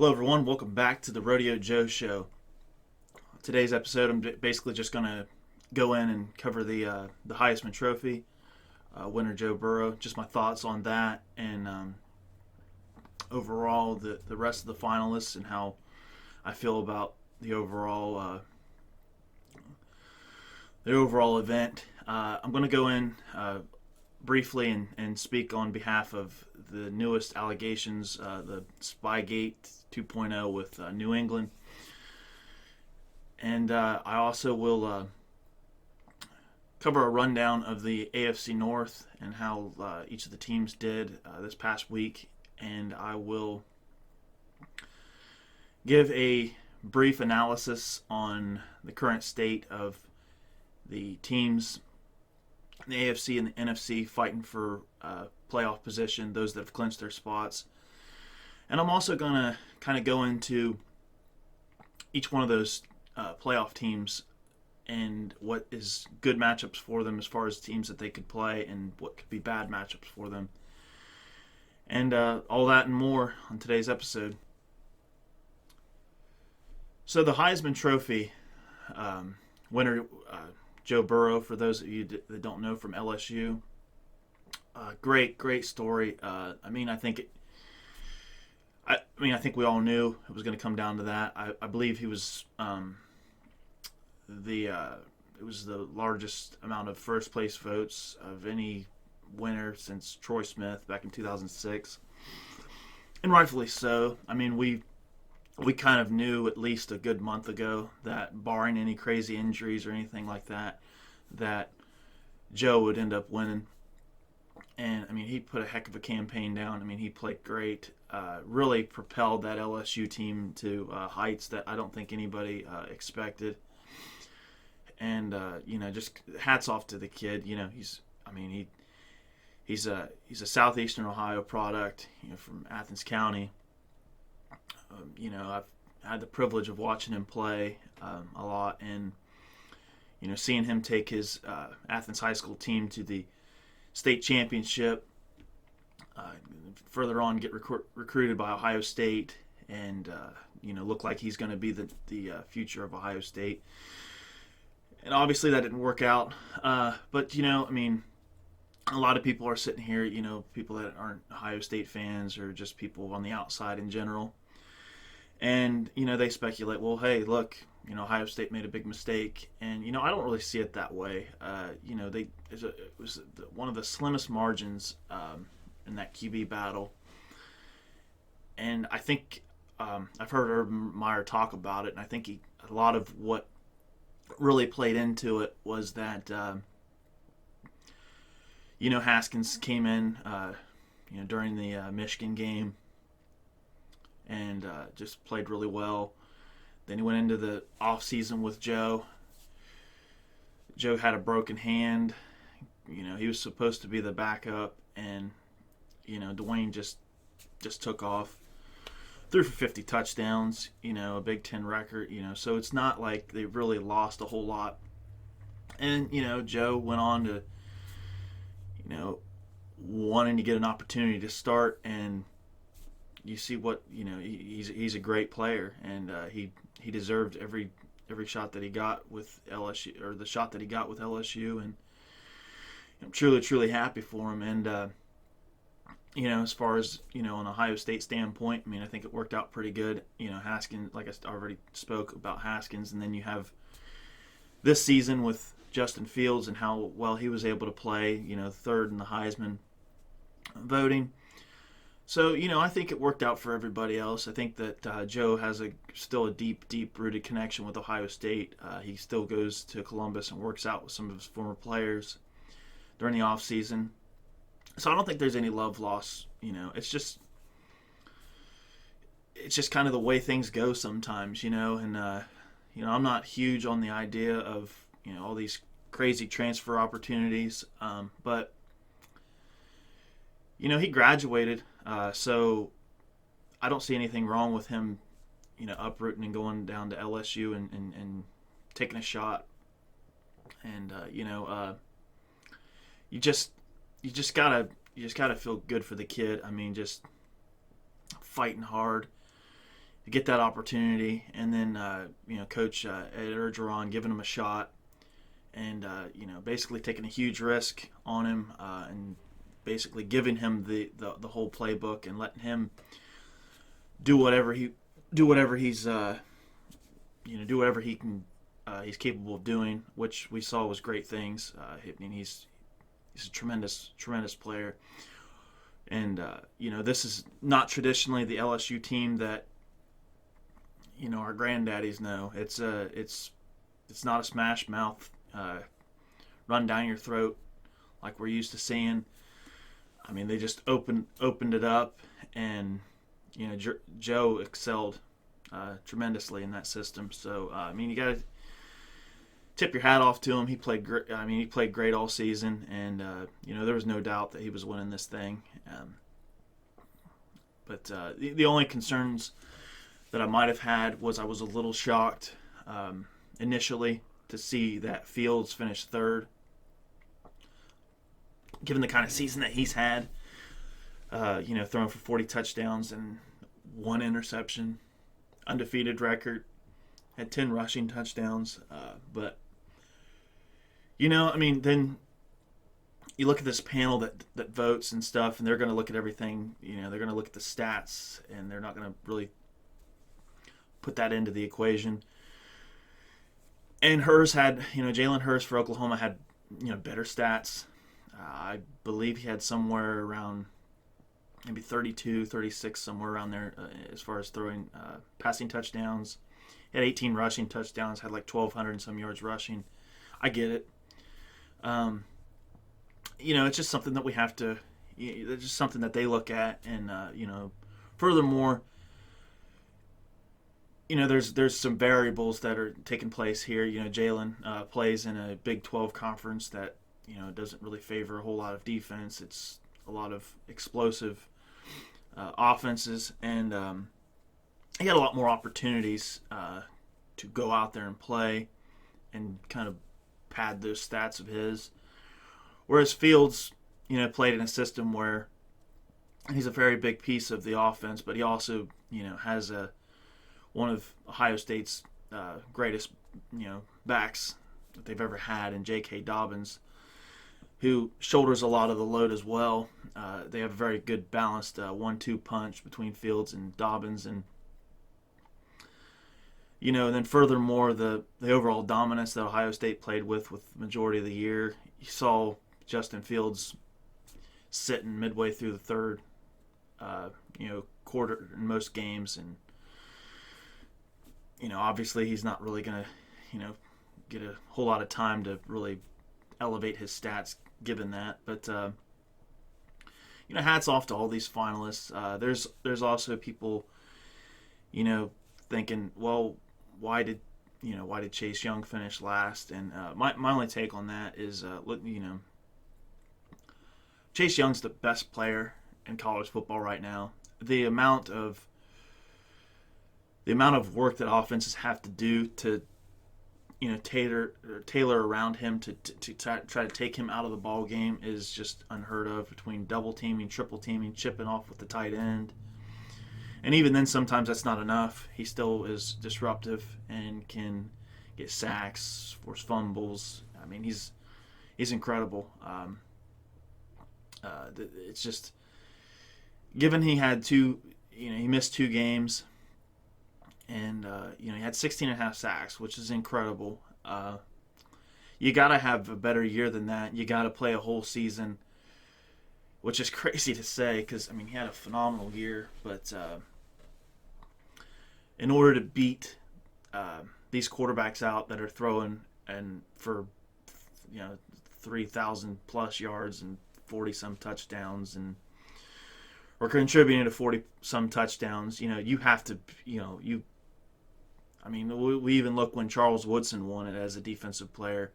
Hello, everyone. Welcome back to the Rodeo Joe Show. Today's episode, I'm basically just going to go in and cover the Heisman Trophy, winner Joe Burrow. Just my thoughts on that, and overall the rest of the finalists and how I feel about the overall event. I'm going to go in briefly and speak on behalf of the newest allegations, the Spygate 2.0 with New England. And I also will cover a rundown of the AFC North and how each of the teams did this past week. And I will give a brief analysis on the current state of the teams in the AFC and the NFC fighting for playoff position, those that have clinched their spots. And I'm also going to kind of go into each one of those playoff teams and what is good matchups for them as far as teams that they could play and what could be bad matchups for them. And all that and more on today's episode. So the Heisman Trophy winner, Joe Burrow, for those of you that don't know, from LSU. Great story. I think we all knew it was going to come down to that. I believe he was it was the largest amount of first place votes of any winner since Troy Smith back in 2006, and rightfully so. I mean, we kind of knew at least a good month ago that, barring any crazy injuries or anything like that, that Joe would end up winning. And, I mean, he put a heck of a campaign down. I mean, he played great, really propelled that LSU team to heights that I don't think anybody expected. And, just hats off to the kid. He's a southeastern Ohio product, from Athens County. I've had the privilege of watching him play a lot, and seeing him take his Athens high school team to the state championship, further on get recruited by Ohio State, and look like he's going to be the future of Ohio State. And obviously that didn't work out, but a lot of people are sitting here, people that aren't Ohio State fans or just people on the outside in general. And, they speculate, well, hey, look, Ohio State made a big mistake. And, I don't really see it that way. It was one of the slimmest margins in that QB battle. And I think I've heard Urban Meyer talk about it, and I think a lot of what really played into it was that, Haskins came in, during the Michigan game, and just played really well. Then he went into the offseason with Joe. Joe had a broken hand. He was supposed to be the backup, and Dwayne just took off. Threw for 50 touchdowns, a Big Ten record, so it's not like they really lost a whole lot. And, Joe went on to, wanting to get an opportunity to start, and you see what he's a great player, and he deserved every shot that he got with LSU, or the shot that he got with LSU, and I'm truly happy for him. And as far as an Ohio State standpoint, I think it worked out pretty good. Haskins, like I already spoke about Haskins, and then you have this season with Justin Fields and how well he was able to play. Third in the Heisman voting. So, I think it worked out for everybody else. I think that Joe has still a deep-rooted connection with Ohio State. He still goes to Columbus and works out with some of his former players during the offseason. So I don't think there's any love lost. It's just kind of the way things go sometimes, and, I'm not huge on the idea of, all these crazy transfer opportunities. But, he graduated. So I don't see anything wrong with him, uprooting and going down to LSU and taking a shot. And, you just gotta feel good for the kid. Just fighting hard to get that opportunity, and then Coach Ed Orgeron giving him a shot, and basically taking a huge risk on him, and basically giving him the whole playbook and letting him do whatever he's do whatever he can he's capable of doing, which we saw was great things. He's a tremendous player, and this is not traditionally the LSU team that our granddaddies know. It's not a smash mouth, run down your throat like we're used to seeing. I mean, they just opened it up, and Joe excelled tremendously in that system. So you got to tip your hat off to him. He played great. He played great all season, and there was no doubt that he was winning this thing. But the only concerns that I might have had was I was a little shocked initially to see that Fields finished third, given the kind of season that he's had. Throwing for 40 touchdowns and 1 interception, undefeated record, had 10 rushing touchdowns. But then you look at this panel that votes and stuff, and they're going to look at everything. They're going to look at the stats, and they're not going to really put that into the equation. And Jalen Hurts for Oklahoma had better stats. I believe he had somewhere around maybe 32, 36, somewhere around there as far as throwing, passing touchdowns. He had 18 rushing touchdowns, had like 1,200 and some yards rushing. I get it. It's just something that we have to, it's just something that they look at. And, furthermore, there's some variables that are taking place here. Jalen plays in a Big 12 conference that, doesn't really favor a whole lot of defense. It's a lot of explosive offenses, and he had a lot more opportunities to go out there and play and kind of pad those stats of his. Whereas Fields, played in a system where he's a very big piece of the offense, but he also, has one of Ohio State's greatest, backs that they've ever had in J.K. Dobbins, who shoulders a lot of the load as well. They have a very good balanced 1-2 punch between Fields and Dobbins, and and then furthermore the overall dominance that Ohio State played with the majority of the year. You saw Justin Fields sitting midway through the third, quarter in most games, and obviously he's not really going to get a whole lot of time to really elevate his stats given that. But hats off to all these finalists. There's also people thinking, well, why did Chase Young finish last? And my only take on that is Chase Young's the best player in college football right now. The amount of work that offenses have to do to tailor around him to try to take him out of the ball game is just unheard of, between double teaming, triple teaming, chipping off with the tight end. And even then, sometimes that's not enough. He still is disruptive and can get sacks, force fumbles. I mean, he's incredible. It's just, given he had he missed 2 games, and he had 16.5 sacks, which is incredible. You got to have a better year than that. You got to play a whole season, which is crazy to say because, he had a phenomenal year. But in order to beat these quarterbacks out that are throwing and for 3,000 plus yards and 40-some touchdowns or contributing to 40-some touchdowns, you have to, we even look when Charles Woodson won it as a defensive player.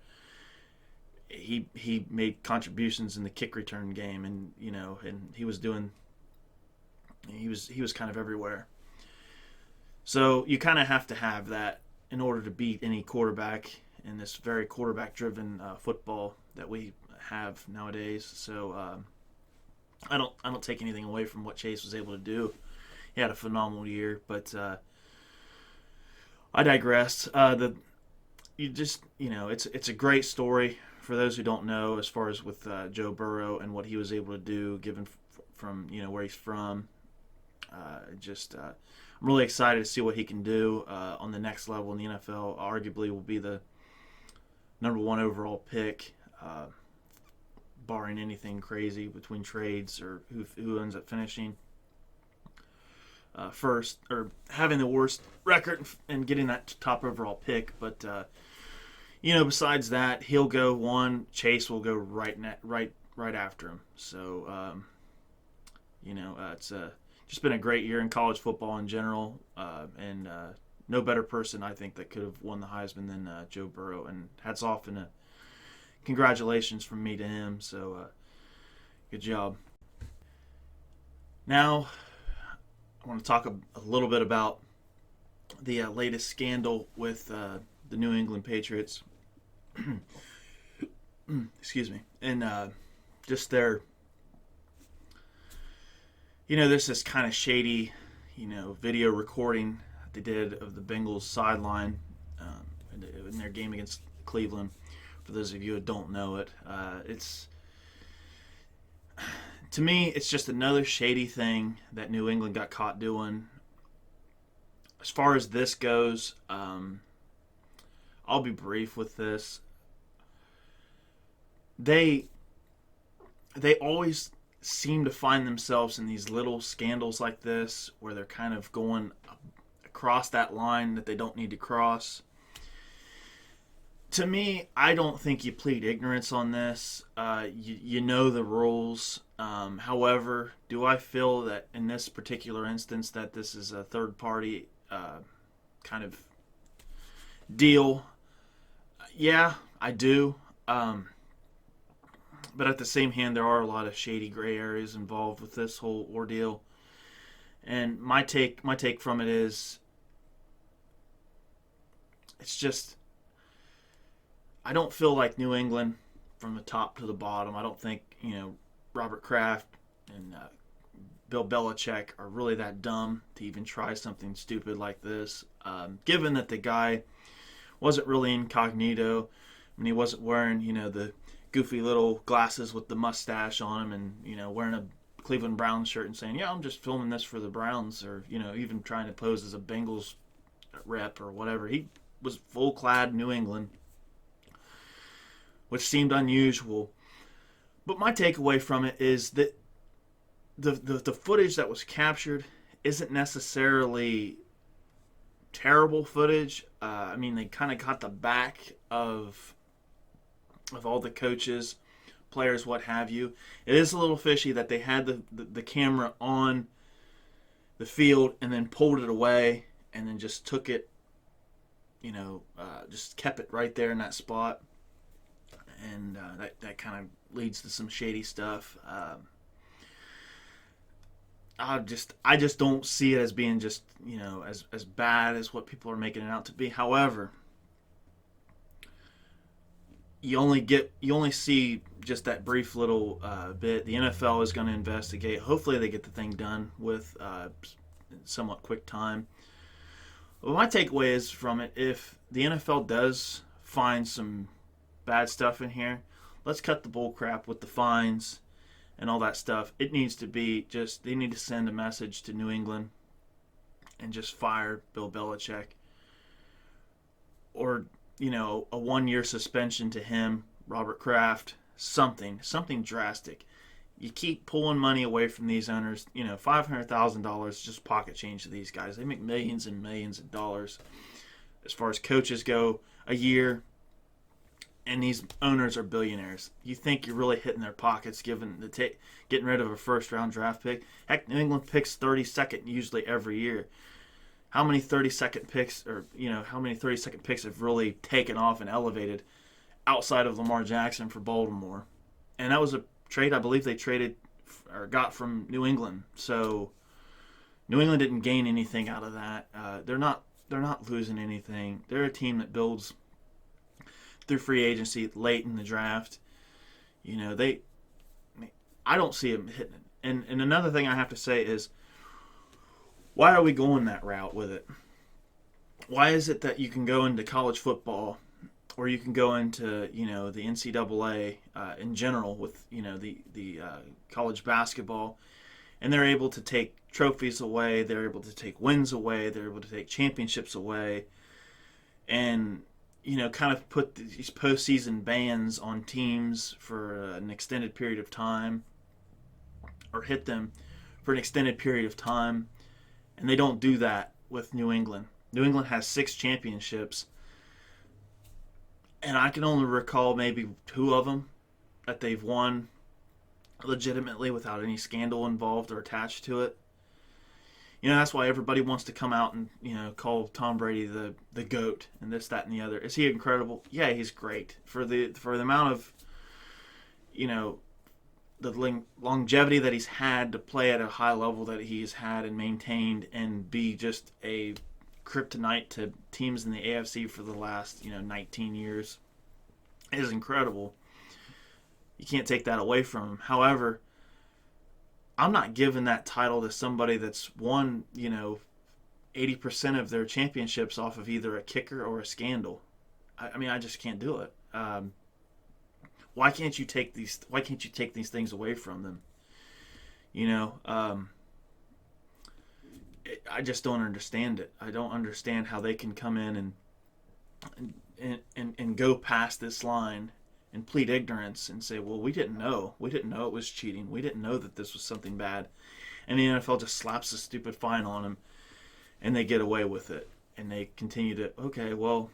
He made contributions in the kick return game, and and he was kind of everywhere. So you kind of have to have that in order to beat any quarterback in this very quarterback-driven football that we have nowadays. So I don't take anything away from what Chase was able to do. He had a phenomenal year, but I digress. It's a great story for those who don't know, as far as with Joe Burrow and what he was able to do, given from where he's from. I'm really excited to see what he can do on the next level in the NFL. Arguably, will be the number one overall pick, barring anything crazy between trades or who ends up finishing first or having the worst record and getting that top overall pick. But besides that, he'll go one. Chase will go right after him. So it's just been a great year in college football in general, and no better person, I think, that could have won the Heisman than Joe Burrow. And hats off and congratulations from me to him. So good job. Now, I want to talk a little bit about the latest scandal with the New England Patriots. Excuse me. And just their, there's this kind of shady, video recording they did of the Bengals sideline in their game against Cleveland. For those of you who don't know it, to me, it's just another shady thing that New England got caught doing. As far as this goes, I'll be brief with this. They always seem to find themselves in these little scandals like this, where they're kind of going across that line that they don't need to cross. To me, I don't think you plead ignorance on this. You know the rules. However, do I feel that in this particular instance that this is a third-party kind of deal? Yeah, I do. But at the same hand, there are a lot of shady gray areas involved with this whole ordeal. And my take from it is, it's just, I don't feel like New England, from the top to the bottom, I don't think, Robert Kraft and Bill Belichick are really that dumb to even try something stupid like this. Given that the guy wasn't really incognito, I mean, he wasn't wearing, the goofy little glasses with the mustache on him and, wearing a Cleveland Browns shirt and saying, yeah, I'm just filming this for the Browns, or, even trying to pose as a Bengals rep or whatever. He was full-clad New England, which seemed unusual. But my takeaway from it is that the footage that was captured isn't necessarily terrible footage. I mean, they kind of got the back of all the coaches, players, what have you. It is a little fishy that they had the camera on the field and then pulled it away and then just took it, just kept it right there in that spot. And that kind of leads to some shady stuff. I just don't see it as being just, as bad as what people are making it out to be. However, you only see just that brief little bit. The NFL is going to investigate. Hopefully they get the thing done with somewhat quick time. Well, my takeaway is from it, if the NFL does find some bad stuff in here, let's cut the bull crap with the fines and all that stuff. It needs to be just, they need to send a message to New England and just fire Bill Belichick. Or, a 1-year suspension to him, Robert Kraft, something drastic. You keep pulling money away from these owners. $500,000 just pocket change to these guys. They make millions and millions of dollars as far as coaches go a year. And these owners are billionaires. You think you're really hitting their pockets, getting rid of a first-round draft pick? Heck, New England picks 32nd usually every year. How many 32nd picks, how many 32nd picks have really taken off and elevated outside of Lamar Jackson for Baltimore? And that was a trade I believe they traded or got from New England. So New England didn't gain anything out of that. They're not losing anything. They're a team that builds through free agency late in the draft. I don't see them hitting it. And another thing I have to say is, why are we going that route with it? why is it that you can go into college football, or you can go into the NCAA in general with the college basketball, and they're able to take trophies away, they're able to take wins away, they're able to take championships away, and kind of put these postseason bans on teams for an extended period of time, or hit them for an extended period of time, and they don't do that with New England. New England has 6 championships, and I can only recall maybe 2 of them that they've won legitimately without any scandal involved or attached to it. That's why everybody wants to come out and call Tom Brady the GOAT and this, that, and the other. Is he incredible? Yeah, he's great for the amount of the longevity that he's had to play at a high level that he's had and maintained, and be just a kryptonite to teams in the AFC for the last 19 years. It is incredible. You can't take that away from him. However, I'm not giving that title to somebody that's won 80% of their championships off of either a kicker or a scandal. I just can't do it. Why can't you take these things away from them? I just don't understand it. I don't understand how they can come in and go past this line and plead ignorance and say, well, we didn't know it was cheating, we didn't know that this was something bad, and the NFL just slaps a stupid fine on them, and they get away with it, and they continue to, okay, well,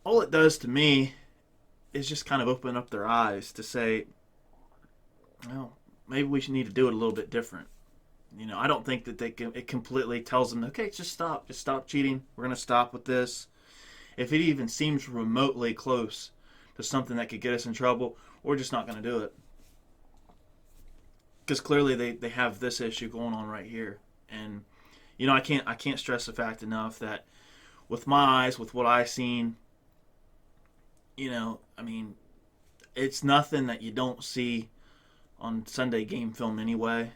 all it does to me is just kind of open up their eyes to say, well, maybe we should need to do it a little bit different. I don't think that it completely tells them, okay, just stop cheating, we're going to stop with this. If it even seems remotely close to something that could get us in trouble, we're just not going to do it. Because clearly they have this issue going on right here. And, I can't stress the fact enough that with my eyes, with what I've seen, it's nothing that you don't see on Sunday game film anyway.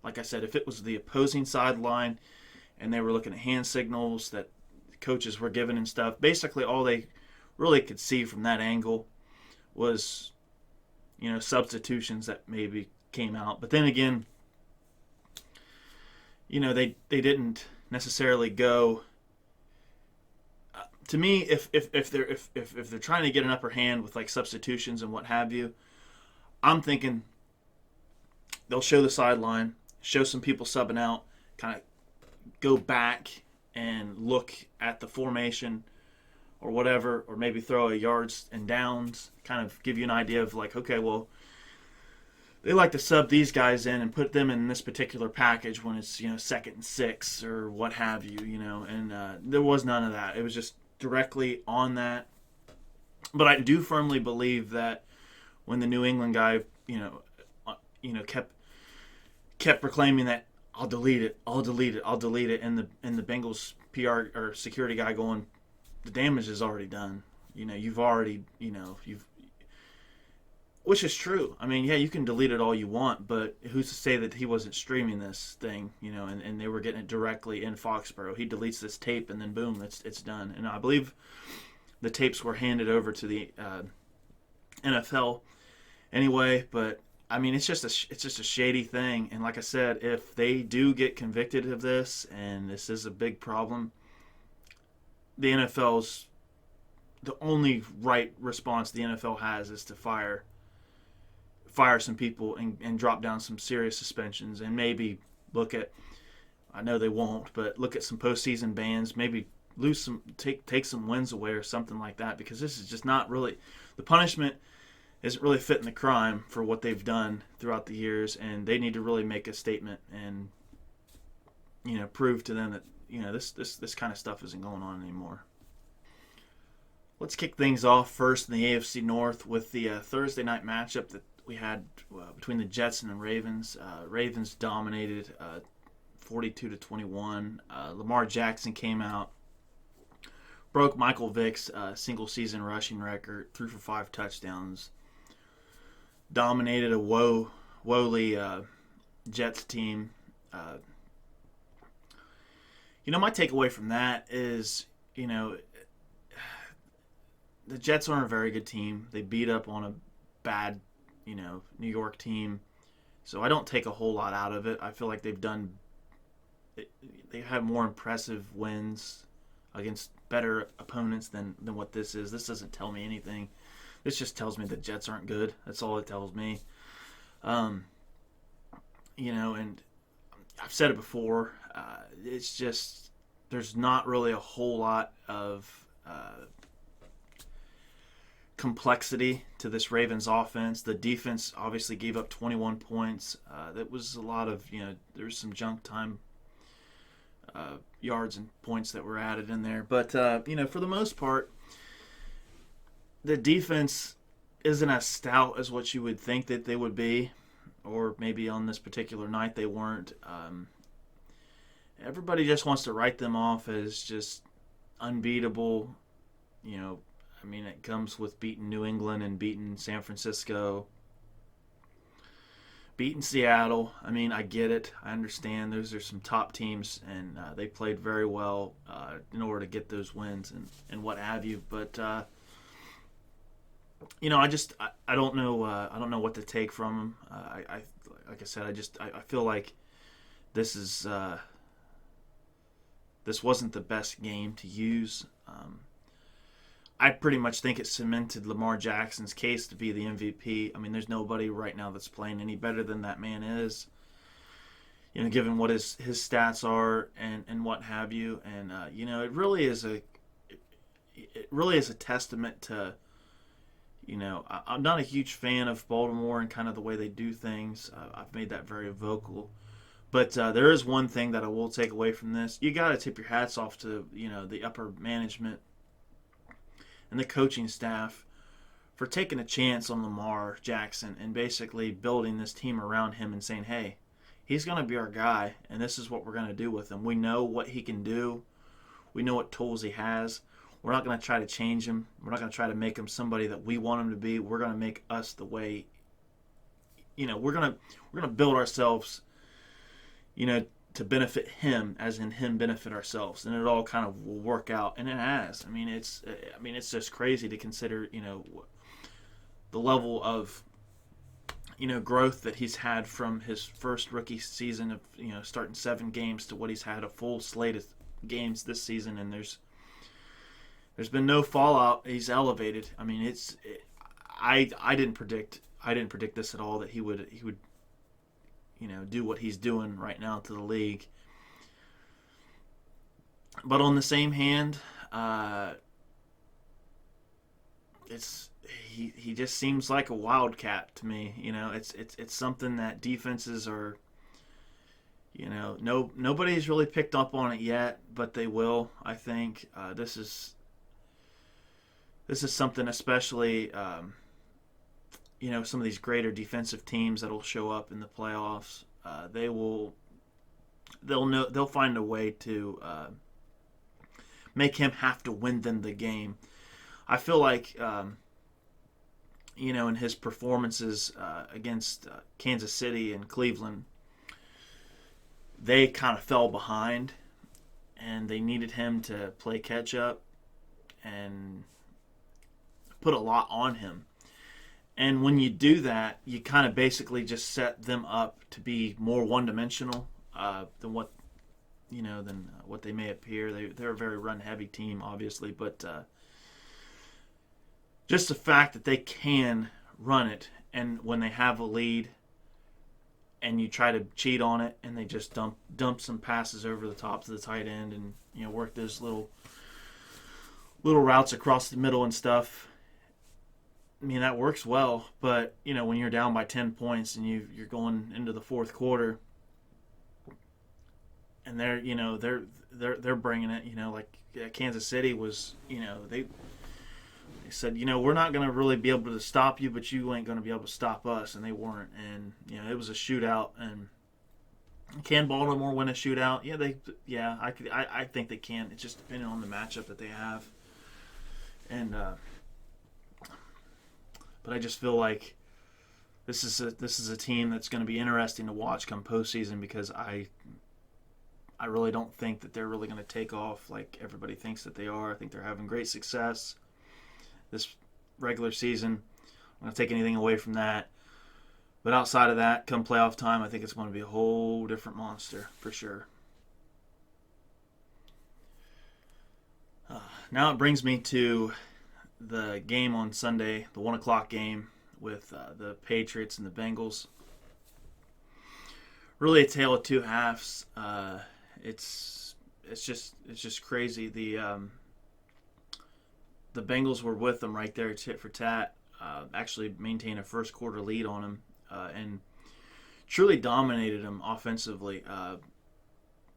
Like I said, if it was the opposing sideline and they were looking at hand signals that coaches were given and stuff, basically all they really could see from that angle was substitutions that maybe came out. But then again, they didn't necessarily go. To me, if they're trying to get an upper hand with like substitutions and what have you, I'm thinking they'll show the sideline, show some people subbing out, kind of go back and look at the formation or whatever, or maybe throw a yards and downs, kind of give you an idea of like, okay, well, they like to sub these guys in and put them in this particular package when it's 2nd and 6 or what have you, and there was none of that. It was just directly on that. But I do firmly believe that when the New England guy kept proclaiming that I'll delete it, and the Bengals PR or security guy going, the damage is already done. Which is true. Yeah, you can delete it all you want, but who's to say that he wasn't streaming this thing, and they were getting it directly in Foxborough. He deletes this tape, and then boom, it's done. And I believe the tapes were handed over to the NFL anyway, but it's just a shady thing. And like I said, if they do get convicted of this, and this is a big problem, the NFL's the only right response the NFL has is to fire some people and drop down some serious suspensions, and maybe look at, I know they won't, but look at some postseason bans, maybe take some wins away or something like that, because this is just not really, the punishment isn't really fitting the crime for what they've done throughout the years, and they need to really make a statement and prove to them that this kind of stuff isn't going on anymore. Let's kick things off first in the AFC North with the Thursday night matchup that we had between the Jets and the Ravens. Ravens dominated 42-21. Lamar Jackson came out, broke Michael Vick's single-season rushing record, threw for 5 touchdowns, dominated a woefully Jets team. My takeaway from that is, the Jets aren't a very good team. They beat up on a bad, New York team. So I don't take a whole lot out of it. I feel like they have more impressive wins against better opponents than what this is. This doesn't tell me anything. This just tells me the Jets aren't good. That's all it tells me. And I've said it before. It's just there's not really a whole lot of complexity to this Ravens offense. The defense obviously gave up 21 points. That was a lot of, there's some junk time yards and points that were added in there. But, for the most part, the defense isn't as stout as what you would think that they would be, or maybe on this particular night they weren't. Everybody just wants to write them off as just unbeatable. It comes with beating New England and beating San Francisco, beating Seattle. I get it. I understand. Those are some top teams, and they played very well in order to get those wins and what have you. But I don't know. I don't know what to take from them. Like I said, I feel like this wasn't the best game to use. I pretty much think it cemented Lamar Jackson's case to be the MVP. There's nobody right now that's playing any better than that man is. Given what his stats are and what have you, and it really is a testament to. I'm not a huge fan of Baltimore and kind of the way they do things. I've made that very vocal. But there is one thing that I will take away from this. You got to tip your hats off to, the upper management and the coaching staff for taking a chance on Lamar Jackson and basically building this team around him and saying, hey, he's going to be our guy, and this is what we're going to do with him. We know what he can do. We know what tools he has. We're not going to try to change him. We're not going to try to make him somebody that we want him to be. We're going to make us the way, we're going to build ourselves, to benefit him, as in him benefit ourselves, and it all kind of will work out, and it has. It's just crazy to consider, the level of, growth that he's had from his first rookie season of, starting 7 games to what he's had a full slate of games this season, and there's been no fallout. He's elevated. I didn't predict this at all, that he would do what he's doing right now to the league. But on the same hand, he just seems like a wildcat to me. It's something that defenses are. Nobody's really picked up on it yet, but they will. I think this is something, especially. Some of these greater defensive teams that'll show up in the playoffs, they'll find a way to make him have to win them the game. I feel like, in his performances against Kansas City and Cleveland, they kind of fell behind, and they needed him to play catch up and put a lot on him. And when you do that, you kind of basically just set them up to be more one-dimensional than what they may appear. They're a very run-heavy team, obviously, but just the fact that they can run it, and when they have a lead, and you try to cheat on it, and they just dump some passes over the top to the tight end, and work those little routes across the middle and stuff. That works well, but when you're down by 10 points and you're going into the fourth quarter, and they're bringing it, like Kansas City was, they said, we're not going to really be able to stop you, but you ain't going to be able to stop us, and they weren't, and it was a shootout. And can Baltimore win a shootout? I think they can. It's just depending on the matchup that they have, and. But I just feel like this is a team that's going to be interesting to watch come postseason, because I I really don't think that they're really going to take off like everybody thinks that they are. I think they're having great success this regular season. I'm not going to take anything away from that. But outside of that, come playoff time, I think it's going to be a whole different monster for sure. Now it brings me to the game on Sunday, the 1 o'clock game with the Patriots and the Bengals. Really a tale of two halves. It's just crazy. The Bengals were with them right there, tit for tat. Actually maintained a first quarter lead on them and truly dominated them offensively. I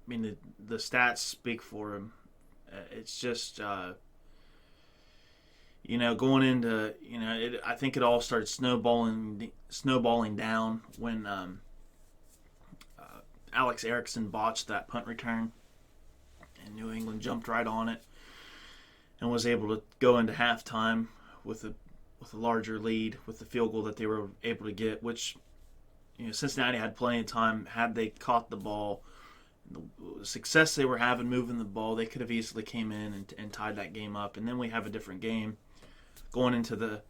mean, the stats speak for them. It's just, going into, I think it all started snowballing down when Alex Erickson botched that punt return, and New England jumped right on it and was able to go into halftime with a larger lead with the field goal that they were able to get, which Cincinnati had plenty of time. Had they caught the ball, the success they were having moving the ball, they could have easily came in and tied that game up. And then we have a different game going into the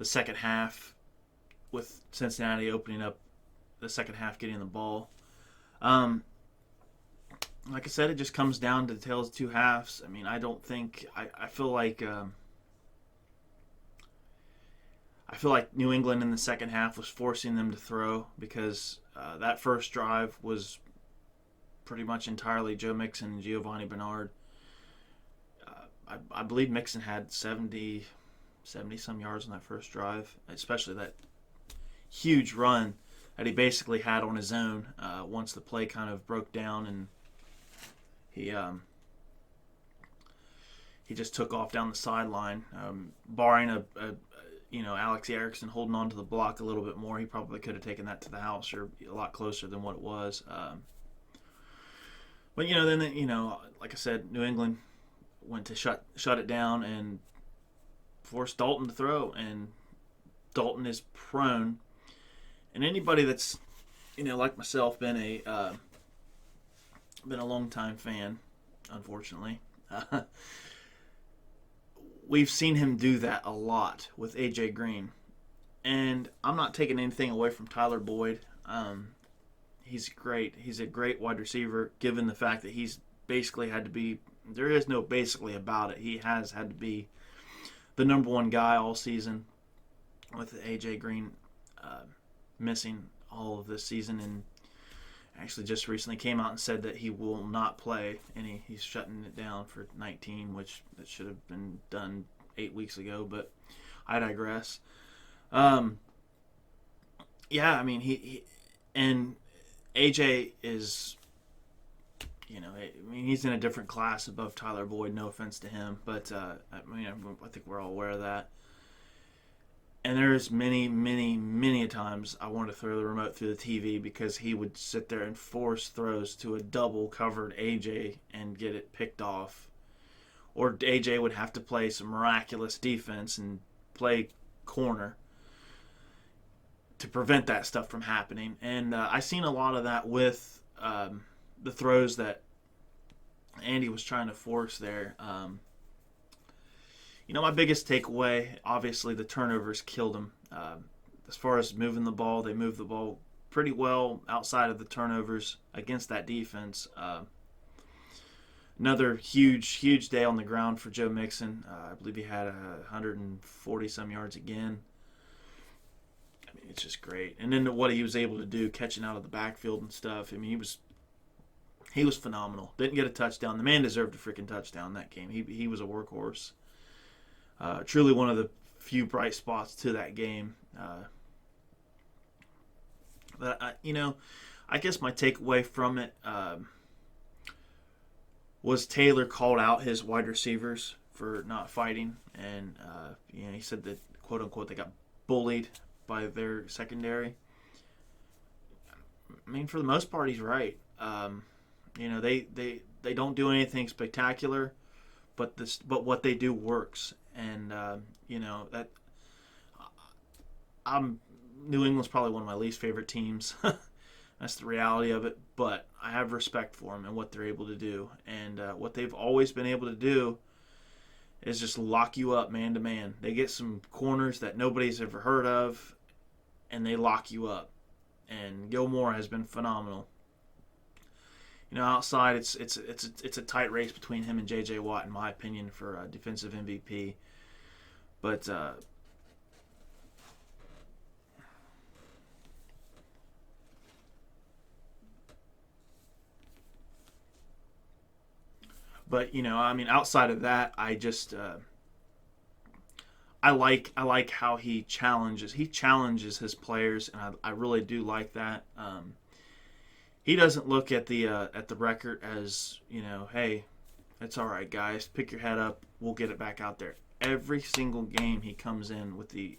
second half with Cincinnati opening up the second half, getting the ball. Like I said, it just comes down to the tales of two halves. I mean, I don't think I feel like New England in the second half was forcing them to throw because that first drive was pretty much entirely Joe Mixon and Giovanni Bernard. I believe Mixon had 70 some yards on that first drive, especially that huge run that he basically had on his own once the play kind of broke down, and he just took off down the sideline. Barring Alex Erickson holding on to the block a little bit more, he probably could have taken that to the house or a lot closer than what it was. But then like I said, New England went to shut it down and forced Dalton to throw, and Dalton is prone. And anybody that's like myself been a long time fan, unfortunately, we've seen him do that a lot with AJ Green. And I'm not taking anything away from Tyler Boyd. He's great. He's a great wide receiver, given the fact that he's basically had to be, there is no basically about it. He has had to be the number one guy all season, with AJ Green missing all of this season, and actually just recently came out and said that he will not play, and he's shutting it down for 19, which that should have been done 8 weeks ago, but I digress. I mean, he and AJ is, he's in a different class above Tyler Boyd, no offense to him, but I think we're all aware of that. And there's many times I wanted to throw the remote through the TV because he would sit there and force throws to a double-covered AJ and get it picked off. Or AJ would have to play some miraculous defense and play corner to prevent that stuff from happening. And I seen a lot of that with the throws that Andy was trying to force there. My biggest takeaway, obviously, the turnovers killed them. As far as moving the ball, they moved the ball pretty well outside of the turnovers against that defense. Another huge day on the ground for Joe Mixon. I believe he had 140-some yards again. I mean, it's just great. And then what he was able to do, catching out of the backfield and stuff. I mean, he was phenomenal. Didn't get a touchdown. The man deserved a freaking touchdown that game. He was a workhorse. Truly one of the few bright spots to that game. But I guess my takeaway from it was Taylor called out his wide receivers for not fighting, and he said that, quote unquote, they got bullied by their secondary. I mean, for the most part, he's right. They don't do anything spectacular, but what they do works. And that New England's probably one of my least favorite teams That's the reality of it. But I have respect for them and what they're able to do. And what they've always been able to do is just lock you up man to man. They get some corners that nobody's ever heard of, and they lock you up. And Gilmore has been phenomenal. Outside it's a tight race between him and J.J. Watt, in my opinion, for defensive MVP. But outside of that, I just I like how he challenges his players, and I really do like that. He doesn't look at the record as, hey, it's all right, guys, pick your head up, we'll get it back out there. Every single game he comes in with the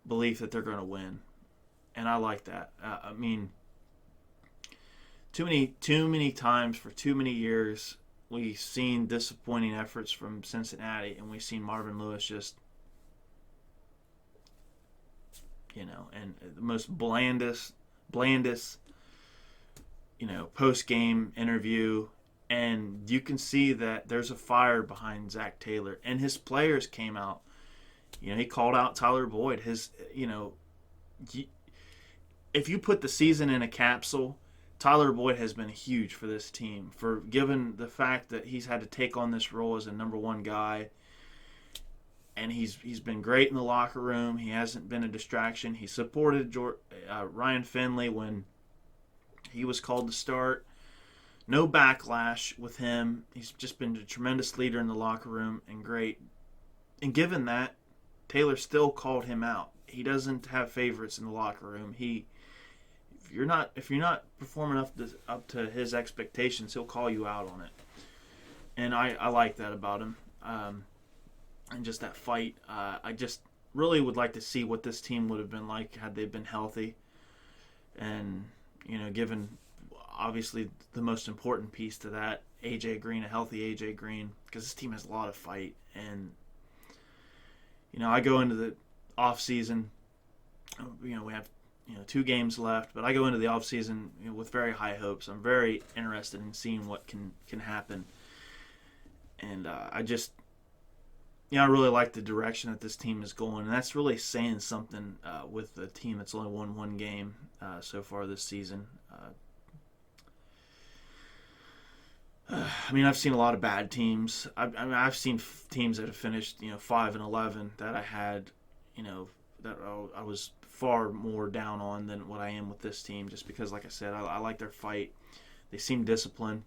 belief that they're going to win, and I like that. Too many times for too many years we've seen disappointing efforts from Cincinnati, and we've seen Marvin Lewis just, and the most blandest, post-game interview, and you can see that there's a fire behind Zach Taylor, and his players came out. He called out Tyler Boyd. If you put the season in a capsule, Tyler Boyd has been huge for this team, for given the fact that he's had to take on this role as a number one guy, and he's been great in the locker room. He hasn't been a distraction. He supported Ryan Finley when he was called to start. No backlash with him. He's just been a tremendous leader in the locker room and great. And given that, Taylor still called him out. He doesn't have favorites in the locker room. If you're not performing up to his expectations, he'll call you out on it. And I like that about him. And just that fight. I just really would like to see what this team would have been like had they been healthy. And, given obviously the most important piece to that, A.J. Green, a healthy A.J. Green, because this team has a lot of fight. And, I go into the offseason, we have 2 games left, but I go into the offseason with very high hopes. I'm very interested in seeing what can happen. And I really like the direction that this team is going, and that's really saying something with a team that's only won 1 game so far this season. I've seen a lot of bad teams. I've seen teams that have finished 5-11 that I had, that I was far more down on than what I am with this team, just because, like I said, I like their fight. They seem disciplined.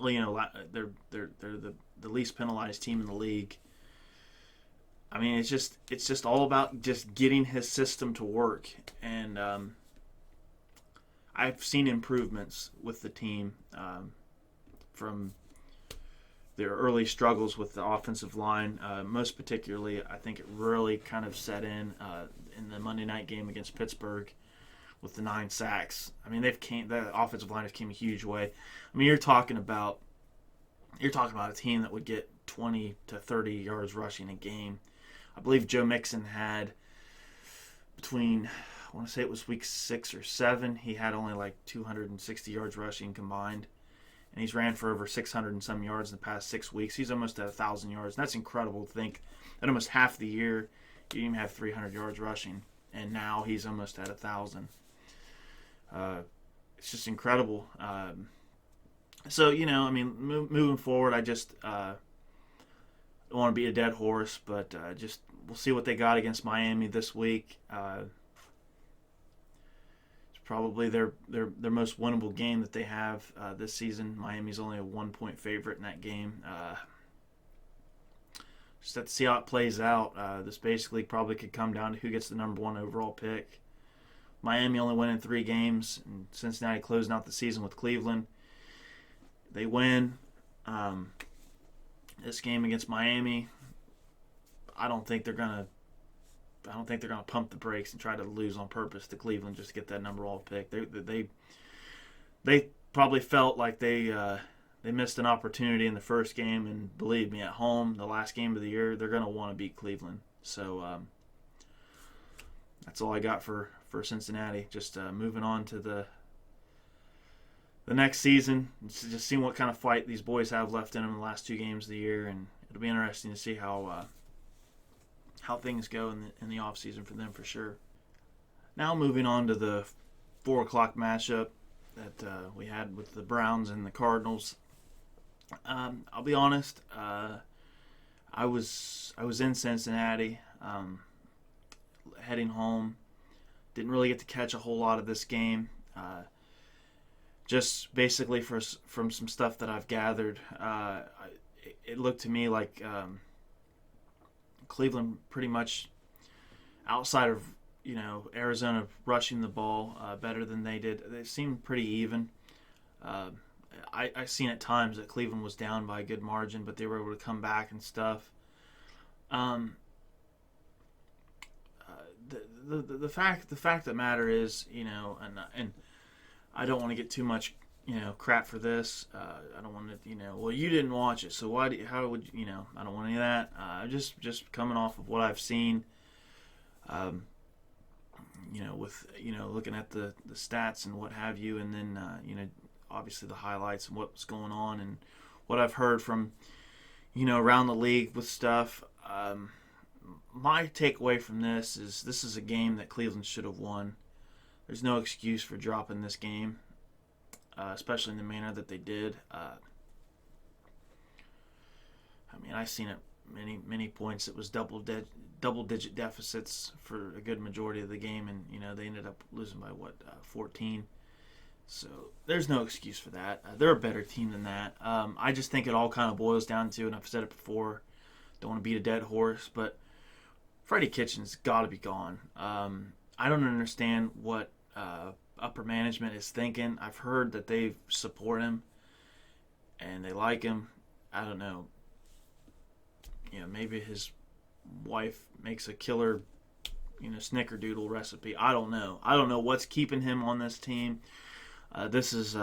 They're the least penalized team in the league. It's just all about just getting his system to work, and I've seen improvements with the team from their early struggles with the offensive line. Most particularly, I think it really kind of set in the Monday night game against Pittsburgh with the 9 sacks. The offensive line has came a huge way. You're talking about a team that would get 20 to 30 yards rushing a game. I believe Joe Mixon had between, I want to say it was week 6 or 7, he had only like 260 yards rushing combined. And he's ran for over 600 and some yards in the past 6 weeks. He's almost at 1,000 yards. And that's incredible to think that almost half the year he didn't even have 300 yards rushing. And now he's almost at 1,000. It's just incredible. Moving forward, I just don't want to be a dead horse, but we'll see what they got against Miami this week. Probably their most winnable game that they have this season. Miami's only a 1-point favorite in that game. Just have to see how it plays out. This basically probably could come down to who gets the number 1 overall pick. Miami only went in 3 games, and Cincinnati closing out the season with Cleveland. They win this game against Miami. I don't think they're gonna pump the brakes and try to lose on purpose to Cleveland just to get that number 1 pick. They probably felt like they missed an opportunity in the first game, and believe me, at home, the last game of the year, they're going to want to beat Cleveland. So that's all I got for for Cincinnati. Just moving on to the next season, just seeing what kind of fight these boys have left in them in the last 2 games of the year, and it'll be interesting to see how things go in the off season for them for sure. Now moving on to the 4 o'clock matchup that we had with the Browns and the Cardinals. I'll be honest, I was in Cincinnati, heading home. Didn't really get to catch a whole lot of this game. Just basically from some stuff that I've gathered, it looked to me like Cleveland pretty much, outside of Arizona rushing the ball better than they did, they seemed pretty even. I've seen at times that Cleveland was down by a good margin, but they were able to come back and stuff. The fact that matter is, and I don't want to get too much, crap for this. I don't want to, well, you didn't watch it, so how would you, I don't want any of that. Just coming off of what I've seen, with, looking at the stats and what have you, and then, obviously the highlights and what's going on and what I've heard from, around the league with stuff. My takeaway from this is a game that Cleveland should have won. There's no excuse for dropping this game, especially in the manner that they did. I've seen it many points. It was double-digit deficits for a good majority of the game, and they ended up losing by 14. So there's no excuse for that. They're a better team than that. I just think it all kind of boils down to, and I've said it before, don't want to beat a dead horse, but Freddie Kitchens got to be gone. I don't understand what upper management is thinking. I've heard that they support him and they like him. I don't know. Maybe his wife makes a killer, snickerdoodle recipe. I don't know. I don't know what's keeping him on this team. This is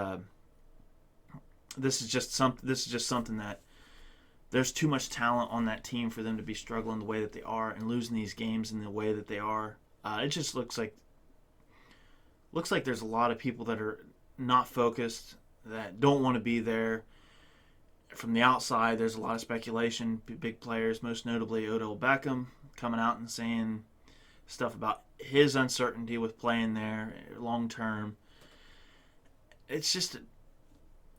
just something that there's too much talent on that team for them to be struggling the way that they are and losing these games in the way that they are. It just looks like there's a lot of people that are not focused, that don't want to be there. From the outside, there's a lot of speculation. Big players, most notably Odell Beckham, coming out and saying stuff about his uncertainty with playing there long term. It's just,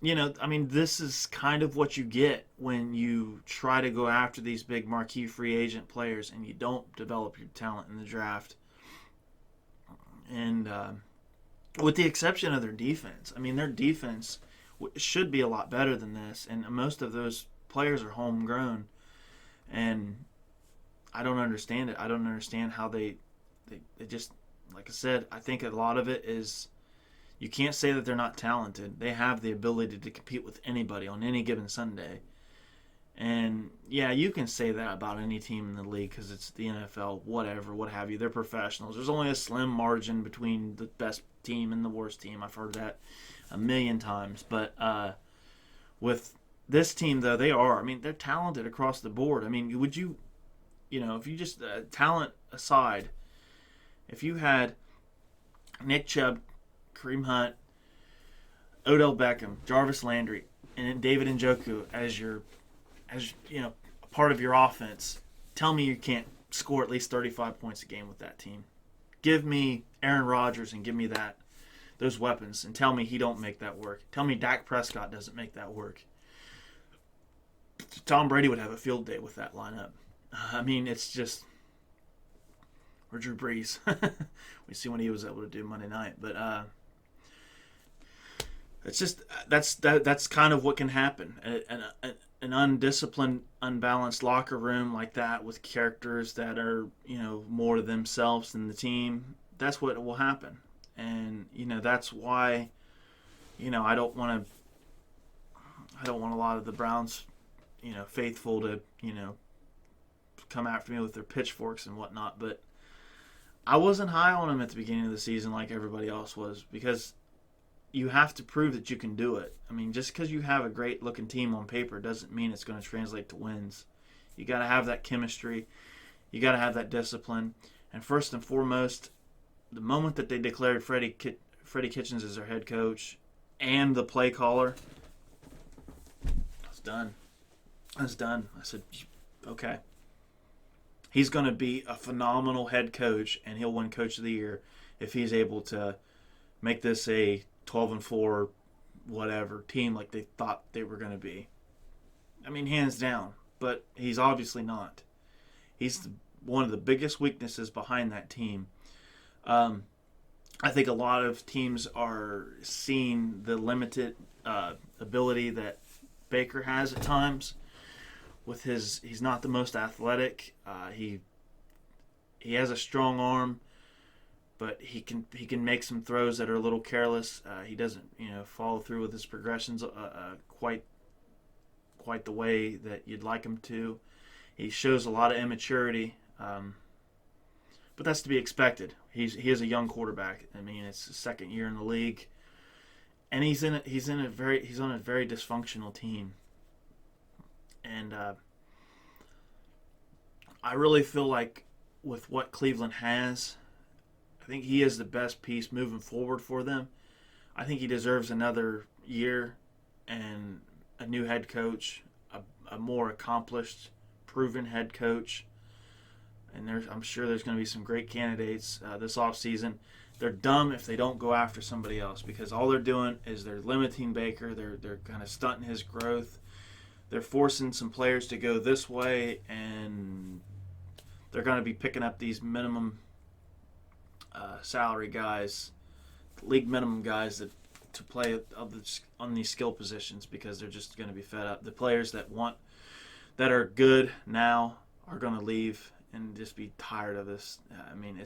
this is kind of what you get when you try to go after these big marquee free agent players and you don't develop your talent in the draft. And with the exception of their defense, their defense should be a lot better than this, and most of those players are homegrown, and I don't understand it. I don't understand how they just, like I said, I think a lot of it is, you can't say that they're not talented. They have the ability to compete with anybody on any given Sunday. And, yeah, you can say that about any team in the league because it's the NFL, whatever, what have you. They're professionals. There's only a slim margin between the best team and the worst team. I've heard that a million times. But with this team, though, they're talented across the board. Would you, if you just, talent aside, if you had Nick Chubb, Kareem Hunt, Odell Beckham, Jarvis Landry, and David Njoku as a part of your offense, tell me you can't score at least 35 points a game with that team. Give me Aaron Rodgers and give me those weapons, and tell me he don't make that work. Tell me Dak Prescott doesn't make that work. Tom Brady would have a field day with that lineup. It's just, or Drew Brees. We see what he was able to do Monday night, but it's just that's kind of what can happen. An undisciplined, unbalanced locker room like that with characters that are more to themselves than the team. That's what will happen, and that's why I don't want a lot of the Browns faithful to come after me with their pitchforks and whatnot, but I wasn't high on them at the beginning of the season like everybody else was, because you have to prove that you can do it. Just because you have a great-looking team on paper doesn't mean it's going to translate to wins. You got to have that chemistry. You got to have that discipline. And first and foremost, the moment that they declared Freddie Kitchens as their head coach and the play caller, I was done. I said, okay. He's going to be a phenomenal head coach, and he'll win Coach of the Year if he's able to make this a 12-4 whatever team like they thought they were going to be. I mean, hands down. But he's obviously not. He's one of the biggest weaknesses behind that team. I think a lot of teams are seeing the limited ability that Baker has at times. With he's not the most athletic. He has a strong arm, but he can make some throws that are a little careless. He doesn't follow through with his progressions quite the way that you'd like him to. He shows a lot of immaturity, but that's to be expected. He is a young quarterback. I mean, it's his second year in the league, and he's on a very dysfunctional team. And I really feel like with what Cleveland has, I think he is the best piece moving forward for them. I think he deserves another year and a new head coach, a more accomplished, proven head coach. And I'm sure there's going to be some great candidates this offseason. They're dumb if they don't go after somebody else, because all they're doing is they're limiting Baker. They're kind of stunting his growth. They're forcing some players to go this way, and they're going to be picking up these minimum salary guys, league minimum guys to play on these skill positions, because they're just going to be fed up. The players that are good now are going to leave and just be tired of this. I mean,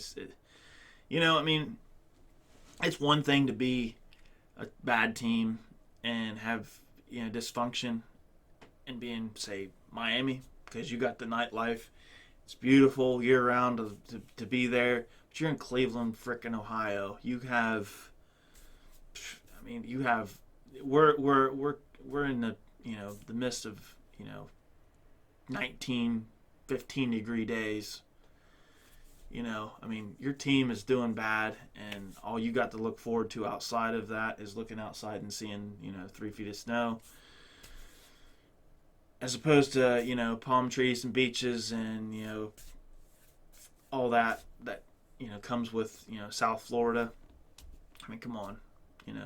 it's one thing to be a bad team and have dysfunction and be in, say, Miami, because you got the nightlife. It's beautiful year round to be there. But you're in Cleveland, frickin' Ohio. We're in the the midst of 19, 15 degree days. Your team is doing bad, and all you got to look forward to outside of that is looking outside and seeing 3 feet of snow, as opposed to palm trees and beaches and all that comes with South Florida. I mean, come on.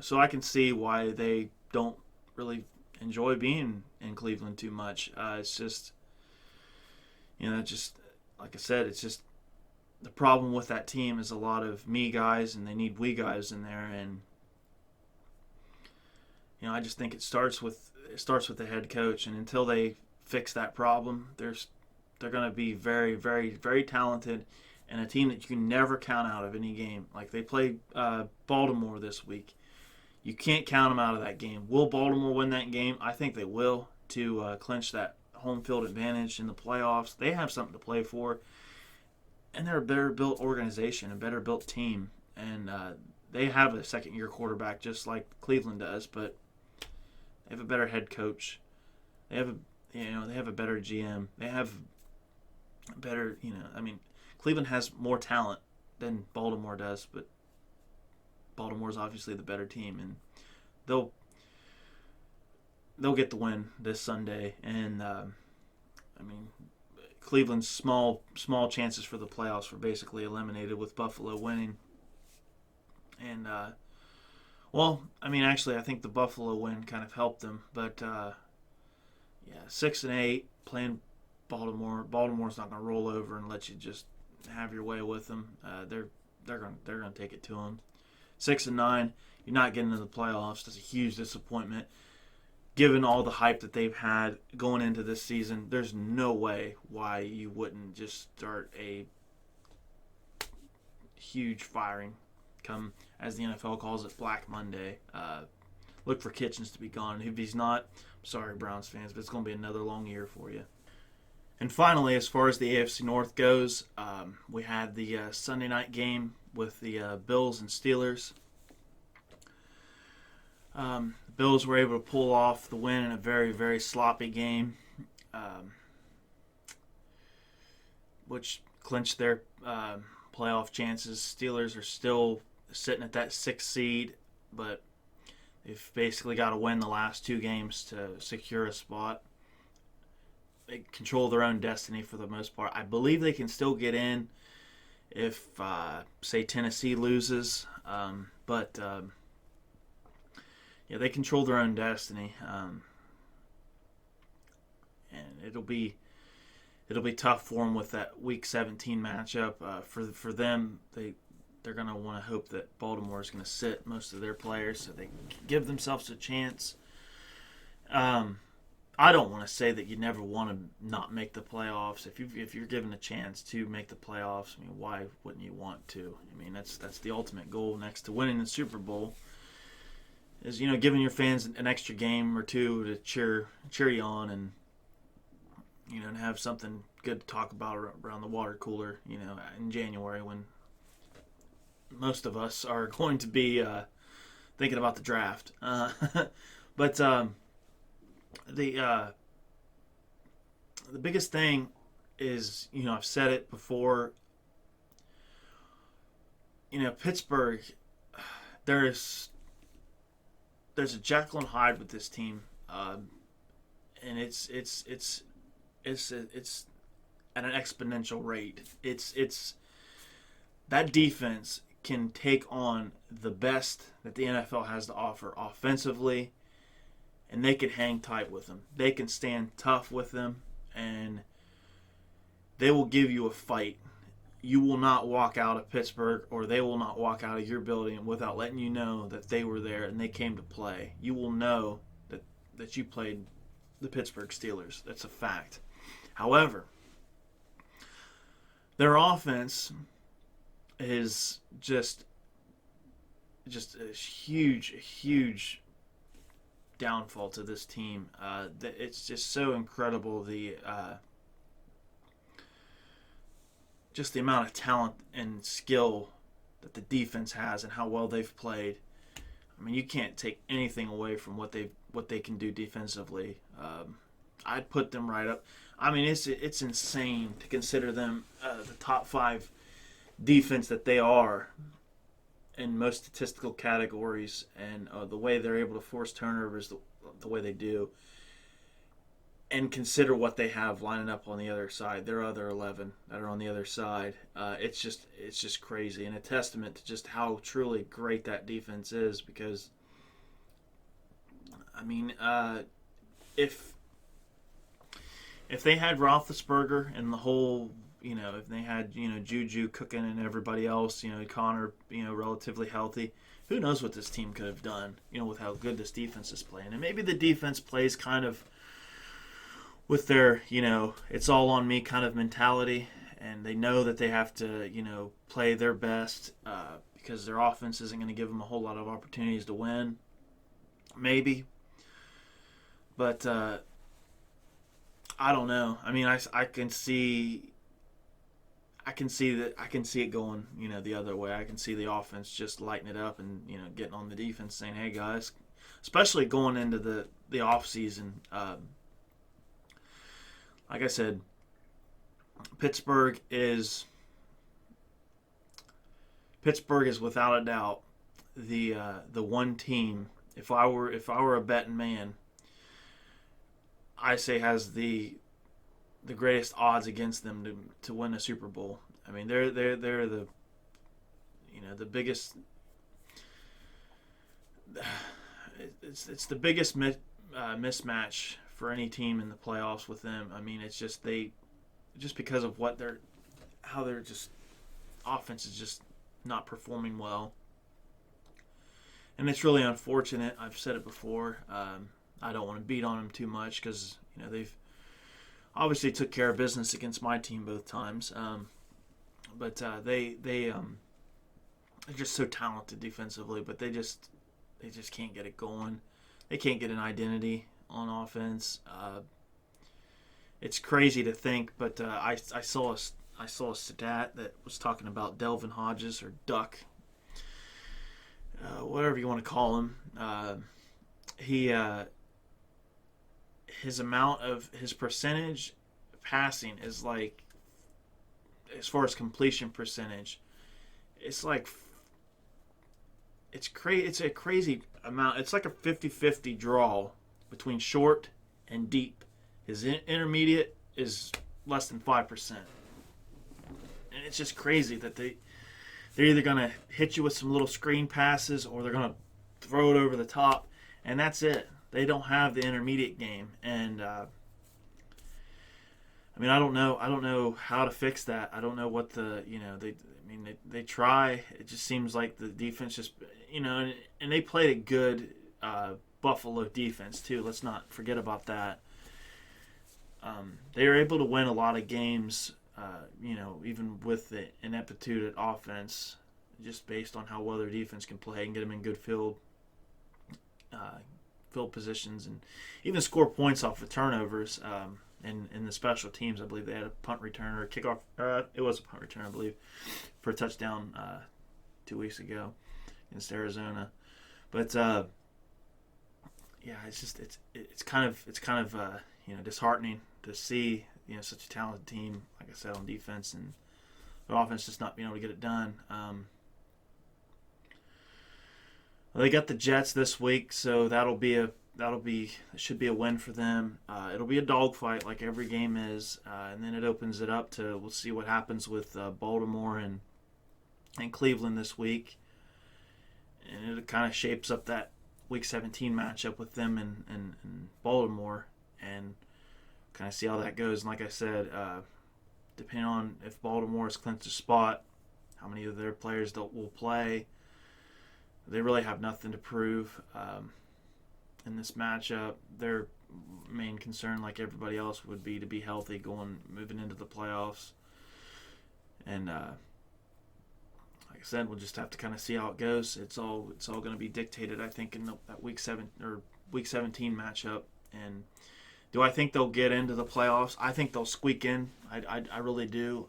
So I can see why they don't really enjoy being in Cleveland too much. It's just just like I said, it's just the problem with that team is a lot of me guys, and they need we guys in there. And I just think it starts with the head coach, and until they fix that problem, they're going to be very, very, very talented, and a team that you can never count out of any game. Like they played Baltimore this week. You can't count them out of that game. Will Baltimore win that game? I think they will, to clinch that home field advantage in the playoffs. They have something to play for, and they're a better built organization, a better built team, and they have a second-year quarterback just like Cleveland does, but they have a better head coach. They have a better GM. They have a better, Cleveland has more talent than Baltimore does, but Baltimore's obviously the better team, and they'll get the win this Sunday. And Cleveland's small chances for the playoffs were basically eliminated with Buffalo winning. And actually, I think the Buffalo win kind of helped them, but 6-8 playing Baltimore. Baltimore's not going to roll over and let you just have your way with them. They're going to take it to them. 6-9, you're not getting into the playoffs. That's a huge disappointment. Given all the hype that they've had going into this season, there's no way why you wouldn't just start a huge firing come, as the NFL calls it, Black Monday. Look for Kitchens to be gone. If he's not, sorry, Browns fans, but it's going to be another long year for you. And finally, as far as the AFC North goes, we had the Sunday night game with the Bills and Steelers. The Bills were able to pull off the win in a very, very sloppy game, which clinched their playoff chances. Steelers are still sitting at that 6th seed, but they've basically got to win the last 2 games to secure a spot. They control their own destiny for the most part. I believe they can still get in if, say, Tennessee loses. But they control their own destiny. And it'll be tough for them with that Week 17 matchup. For them, they're going to want to hope that Baltimore is going to sit most of their players so they can give themselves a chance. I don't want to say that you never want to not make the playoffs. If you're given a chance to make the playoffs, I mean, why wouldn't you want to? I mean, that's the ultimate goal next to winning the Super Bowl. Is giving your fans an extra game or two to cheer you on and and have something good to talk about around the water cooler. In January when most of us are going to be thinking about the draft. But the biggest thing is, I've said it before. Pittsburgh. There's a Jekyll and Hyde with this team, and it's at an exponential rate. It's that defense can take on the best that the NFL has to offer offensively, and they can hang tight with them. They can stand tough with them, and they will give you a fight. You will not walk out of Pittsburgh, or they will not walk out of your building without letting you know that they were there and they came to play. You will know that you played the Pittsburgh Steelers. That's a fact. However, their offense is just a huge downfall to this team. It's just so incredible, just the amount of talent and skill that the defense has and how well they've played. I mean, you can't take anything away from what they can do defensively. I'd put them right up. I mean, it's insane to consider them the top 5 defense that they are in most statistical categories, and the way they're able to force turnovers the way they do, and consider what they have lining up on the other side. Their other 11 that are on the other side. It's just crazy, and a testament to just how truly great that defense is. Because, I mean, if they had Roethlisberger and the whole, if they had Juju cooking and everybody else, Connor, relatively healthy, who knows what this team could have done, with how good this defense is playing. And maybe the defense plays kind of with their, it's all on me kind of mentality, and they know that they have to, play their best because their offense isn't going to give them a whole lot of opportunities to win. Maybe. But I don't know. I mean, I can see it going, the other way. I can see the offense just lighting it up and, getting on the defense saying, hey, guys, especially going into the off season. Like I said, Pittsburgh is without a doubt the one team. If I were a betting man, I say has the greatest odds against them to win a Super Bowl. I mean, they're the the biggest. It's the biggest mismatch for any team in the playoffs with them. I mean, it's just because of how their just offense is just not performing well, and it's really unfortunate. I've said it before. I don't want to beat on them too much because they've obviously took care of business against my team both times, but they're just so talented defensively, but they just can't get it going. They can't get an identity on offense. It's crazy to think, but I saw a stat that was talking about Delvin Hodges, or Duck, whatever you want to call him. His percentage passing is like, as far as completion percentage, it's like it's a crazy amount. It's like a 50-50 draw between short and deep. His intermediate is less than 5%. And it's just crazy that they're either going to hit you with some little screen passes or they're going to throw it over the top, and that's it. They don't have the intermediate game, and I mean, I don't know how to fix that. I don't know what they try. It just seems like the defense just, and they played a good Buffalo defense too. Let's not forget about that. They were able to win a lot of games, even with the ineptitude at offense, just based on how well their defense can play and get them in good field positions and even score points off of turnovers. In the special teams, I believe they had a punt return or a kickoff. It was a punt return, I believe, for a touchdown 2 weeks ago against Arizona. But it's kind of disheartening to see such a talented team, like I said, on defense, and their offense just not being able to get it done. They got the Jets this week, so it should be a win for them. It'll be a dogfight like every game is, and then it opens it up to we'll see what happens with Baltimore and Cleveland this week, and it kind of shapes up that Week 17 matchup with them and Baltimore, and kind of see how that goes. And like I said, depending on if Baltimore has clinched a spot, how many of their players will play, they really have nothing to prove. In this matchup, their main concern, like everybody else, would be to be healthy moving into the playoffs. And like I said, we'll just have to kind of see how it goes. It's all going to be dictated, I think, in that Week 17 matchup. And do I think they'll get into the playoffs? I think they'll squeak in. I really do.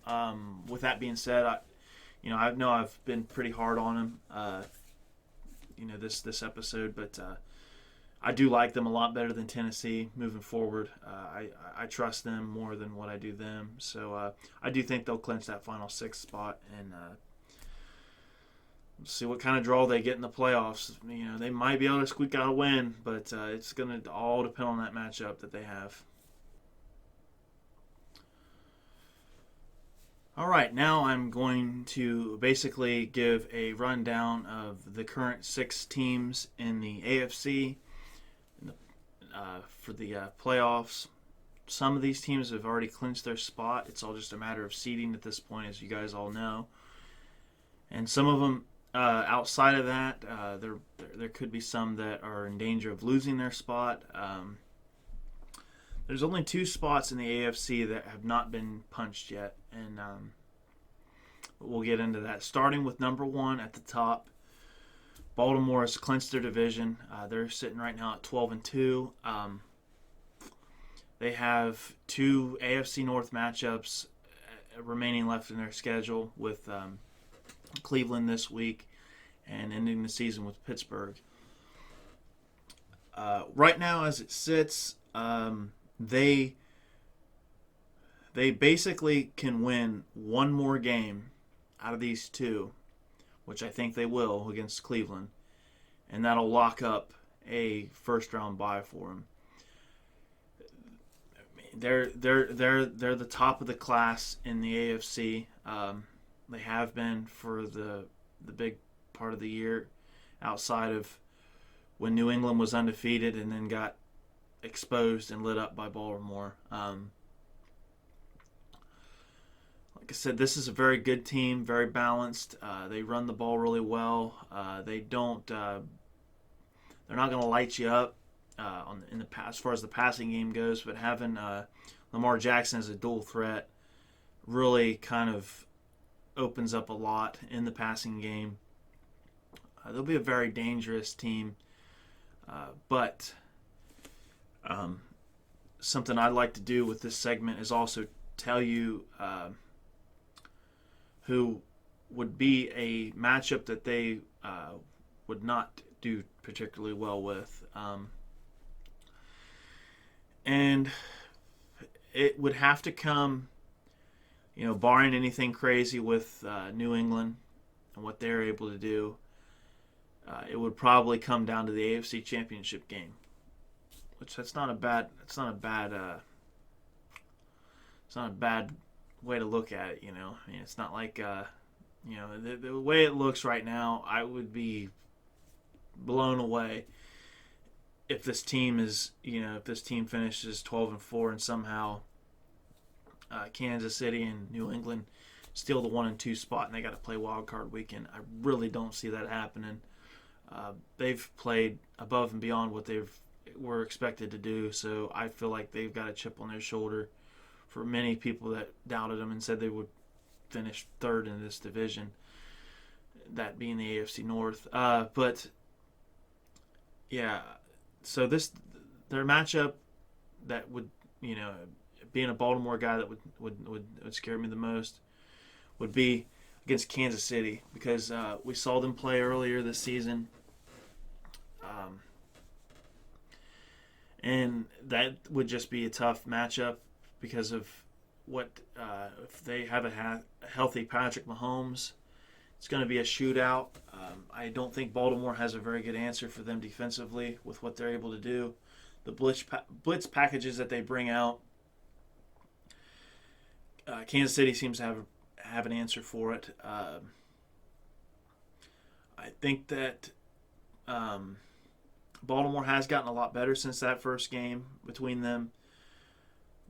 With that being said, I know I've been pretty hard on them. This episode, but. I do like them a lot better than Tennessee moving forward. I trust them more than what I do them. So I do think they'll clinch that final 6th spot, and see what kind of draw they get in the playoffs. They might be able to squeak out a win, but it's going to all depend on that matchup that they have. All right, now I'm going to basically give a rundown of the current 6 teams in the AFC. For the playoffs. Some of these teams have already clinched their spot. It's all just a matter of seeding at this point, as you guys all know. And some of them, outside of that, there could be some that are in danger of losing their spot. There's only 2 spots in the AFC that have not been punched yet, and we'll get into that. Starting with number 1 at the top. Baltimore has clinched their division. They're sitting right now at 12-2. They have 2 AFC North matchups remaining left in their schedule, with Cleveland this week and ending the season with Pittsburgh. Right now, as it sits, they basically can win one more game out of these 2, which I think they will against Cleveland, and that'll lock up a first-round bye for them. They're the top of the class in the AFC. They have been for the big part of the year, outside of when New England was undefeated and then got exposed and lit up by Baltimore. Like I said, this is a very good team, very balanced. They run the ball really well. They're not going to light you up as far as the passing game goes, but having Lamar Jackson as a dual threat really kind of opens up a lot in the passing game. They'll be a very dangerous team, but something I'd like to do with this segment is also tell you who would be a matchup that they would not do particularly well with. And it would have to come, barring anything crazy with New England and what they're able to do, it would probably come down to the AFC Championship game, which it's not a bad way to look at it. I mean, it's not like the way it looks right now, I would be blown away if this team finishes 12-4 and somehow Kansas City and New England steal the 1 and 2 spot and they got to play wild card weekend. I really don't see that happening. They've played above and beyond what they were expected to do, so I feel like they've got a chip on their shoulder for many people that doubted them and said they would finish third in this division, that being the AFC North. But yeah, so their matchup that would, being a Baltimore guy that would scare me the most would be against Kansas City, because we saw them play earlier this season, and that would just be a tough matchup because of what if they have a healthy Patrick Mahomes. It's going to be a shootout. I don't think Baltimore has a very good answer for them defensively with what they're able to do. The blitz packages that they bring out, Kansas City seems to have an answer for it. I think that Baltimore has gotten a lot better since that first game between them,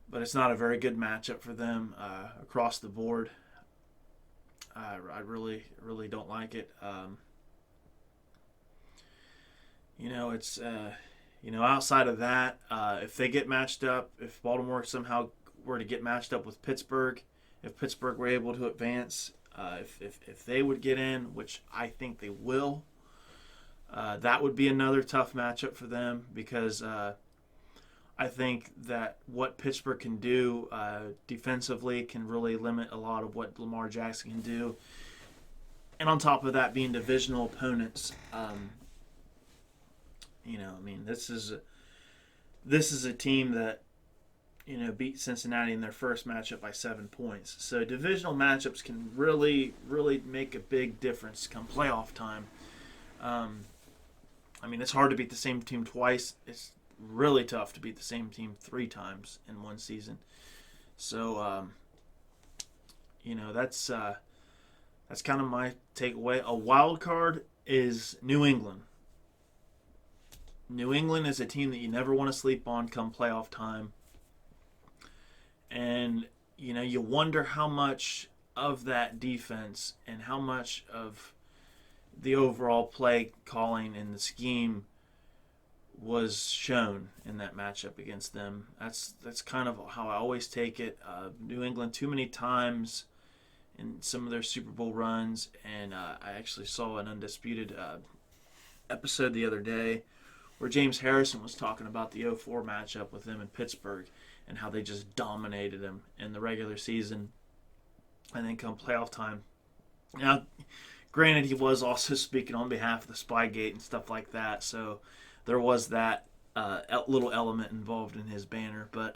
but it's not a very good matchup for them across the board. I really, really don't like it. It's outside of that, if they get matched up, if Baltimore somehow were to get matched up with Pittsburgh, if Pittsburgh were able to advance, if they would get in, which I think they will, that would be another tough matchup for them, because I think that what Pittsburgh can do defensively can really limit a lot of what Lamar Jackson can do. And on top of that, being divisional opponents, this is a team that beat Cincinnati in their first matchup by 7 points. So divisional matchups can really, really make a big difference come playoff time. It's hard to beat the same team twice. It's really tough to beat the same team 3 times in one season. So, that's kind of my takeaway. A wild card is New England. New England is a team that you never want to sleep on come playoff time. And, you wonder how much of that defense and how much of the overall play calling and the scheme was shown in that matchup against them. That's kind of how I always take it. New England too many times in some of their Super Bowl runs, and I actually saw an Undisputed episode the other day where James Harrison was talking about the 2004 matchup with them in Pittsburgh and how they just dominated them in the regular season, and then come playoff time. Now, granted, he was also speaking on behalf of the Spygate and stuff like that, so there was that little element involved in his banner, but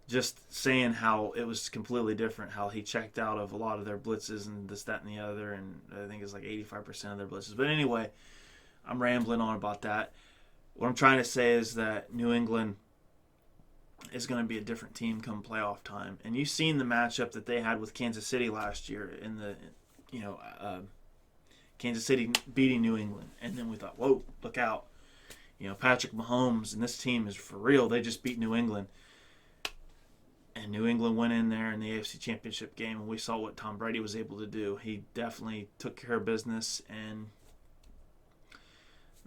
just saying how it was completely different, how he checked out of a lot of their blitzes and this, that, and the other, and I think it's like 85% of their blitzes. But anyway, I'm rambling on about that. What I'm trying to say is that New England is going to be a different team come playoff time, and you've seen the matchup that they had with Kansas City last year in the, Kansas City beating New England, and then we thought, whoa, look out. Patrick Mahomes and this team is for real. They just beat New England. And New England went in there in the AFC Championship game, and we saw what Tom Brady was able to do. He definitely took care of business, and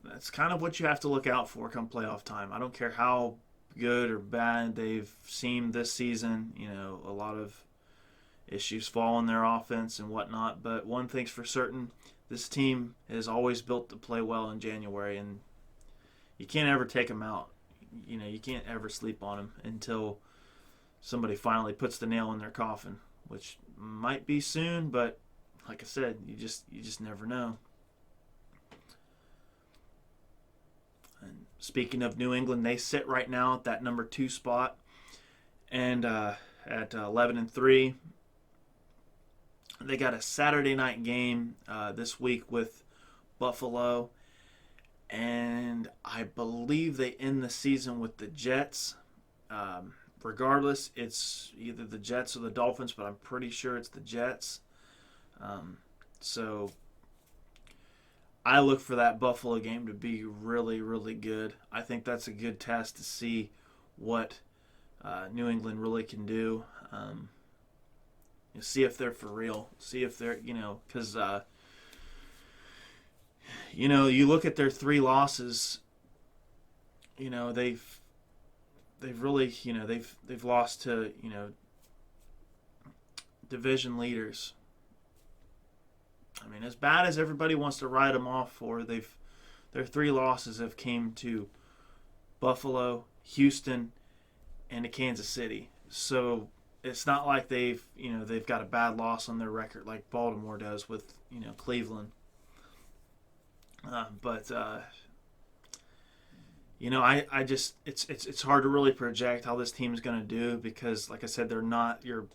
that's kind of what you have to look out for come playoff time. I don't care how good or bad they've seemed this season. A lot of issues fall in their offense and whatnot, but one thing's for certain, this team is always built to play well in January, and you can't ever take them out. You can't ever sleep on them until somebody finally puts the nail in their coffin, which might be soon, but like I said, you just never know. And speaking of New England, they sit right now at that number 2 spot, and at 11-3. They got a Saturday night game this week with Buffalo, and I believe they end the season with the Jets. Regardless, it's either the Jets or the Dolphins, but I'm pretty sure it's the Jets. So I look for that Buffalo game to be really, really good. I think that's a good test to see what New England really can do. See if they're for real. See if they're, because, you look at their 3 losses, they've really, they've lost to, division leaders. I mean, as bad as everybody wants to write them off for, their 3 losses have came to Buffalo, Houston, and to Kansas City. So it's not like they've got a bad loss on their record like Baltimore does with Cleveland. I just it's hard to really project how this team is going to do because, like I said, they're not your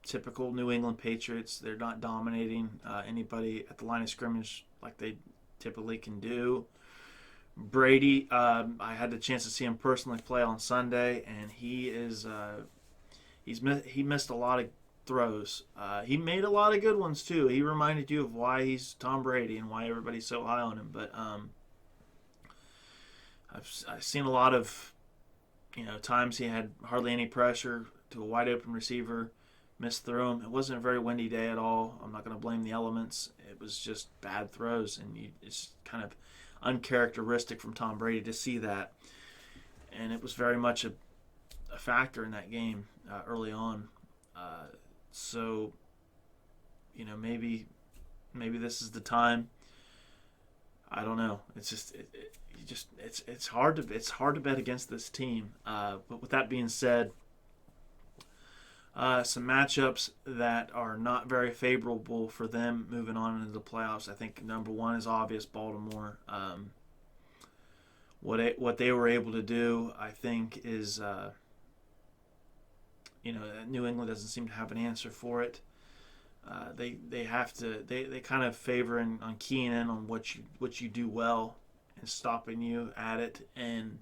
typical New England Patriots. They're not dominating anybody at the line of scrimmage like they typically can do. Brady, I had the chance to see him personally play on Sunday, and he missed a lot of throws. He made a lot of good ones too. He reminded you of why he's Tom Brady and why everybody's so high on him. But I've seen a lot of times he had hardly any pressure to a wide open receiver, missed through him. It wasn't a very windy day at all. I'm not going to blame the elements. It was just bad throws, and it's kind of uncharacteristic from Tom Brady to see that. And it was very much a factor in that game early on. So maybe this is the time. I don't know. It's just it's hard to bet against this team. But with that being said, some matchups that are not very favorable for them moving on into the playoffs. I think number 1 is obvious, Baltimore. What they were able to do, I think, is New England doesn't seem to have an answer for it. They kind of favor on keying in on what you do well and stopping you at it and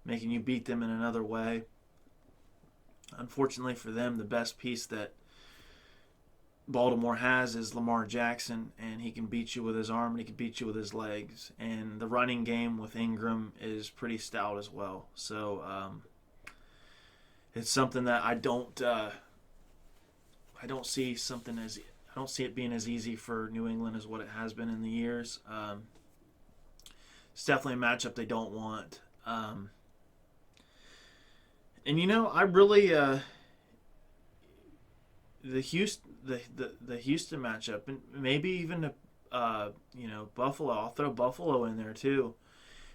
making you beat them in another way. Unfortunately for them, the best piece that Baltimore has is Lamar Jackson, and he can beat you with his arm and he can beat you with his legs. And the running game with Ingram is pretty stout as well. So it's something that I don't see it being as easy for New England as what it has been in the years. It's definitely a matchup they don't want. I really the Houston matchup, and maybe even Buffalo. I'll throw Buffalo in there too.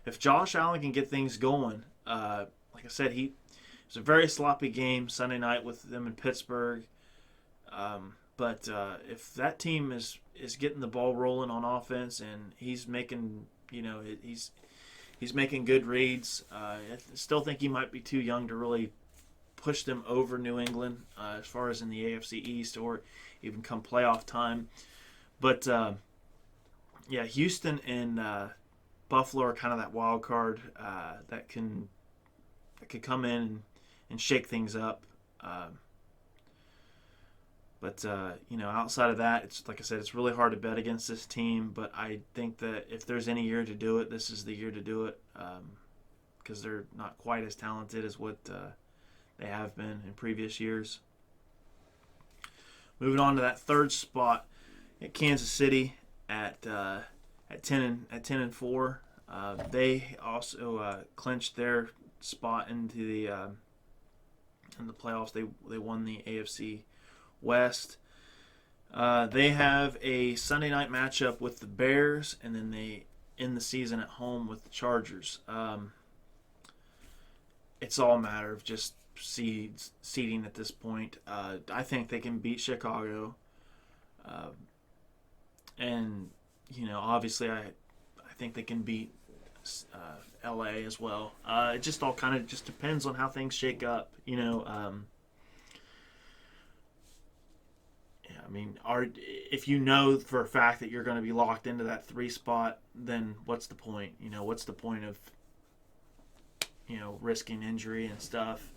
If Josh Allen can get things going, like I said, it was a very sloppy game Sunday night with them in Pittsburgh. But if that team is getting the ball rolling on offense and he's making he's making good reads, I still think he might be too young to really push them over New England as far as in the AFC East or even come playoff time. But Houston and Buffalo are kind of that wild card that could come in and shake things up. But outside of that, it's like I said, it's really hard to bet against this team. But I think that if there's any year to do it, this is the year to do it because they're not quite as talented as what they have been in previous years. Moving on to that third spot at Kansas City at 10-4. They also clinched their spot into in the playoffs. They won the AFC West. They have a Sunday night matchup with the Bears, and then they end the season at home with the Chargers. It's all a matter of just seeding at this point. I think they can beat Chicago, and obviously I think they can beat LA as well. It just all kind of just depends on how things shake up. mean, if you know for a fact that you're going to be locked into that 3 spot, then what's the point? What's the point of risking injury and stuff?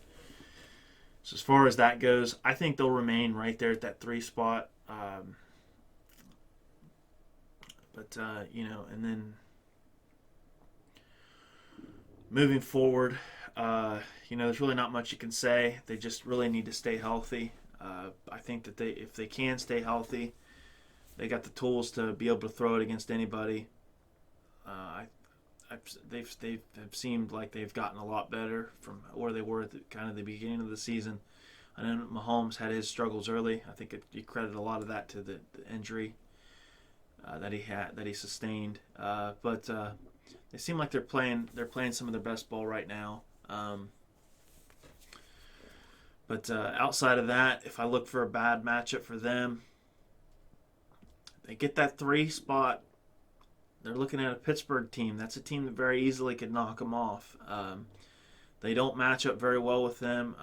So as far as that goes, I think they'll remain right there at that 3 spot. And then moving forward, there's really not much you can say. They just really need to stay healthy. I think that if they can stay healthy, they got the tools to be able to throw it against anybody. They've seemed like they've gotten a lot better from where they were at the beginning of the season. I know Mahomes had his struggles early. I think you credit a lot of that to the injury that he sustained. But they seem like they're playing some of their best ball right now. But outside of that, if I look for a bad matchup for them, they get that 3 spot. They're looking at a Pittsburgh team. That's a team that very easily could knock them off. They don't match up very well with them.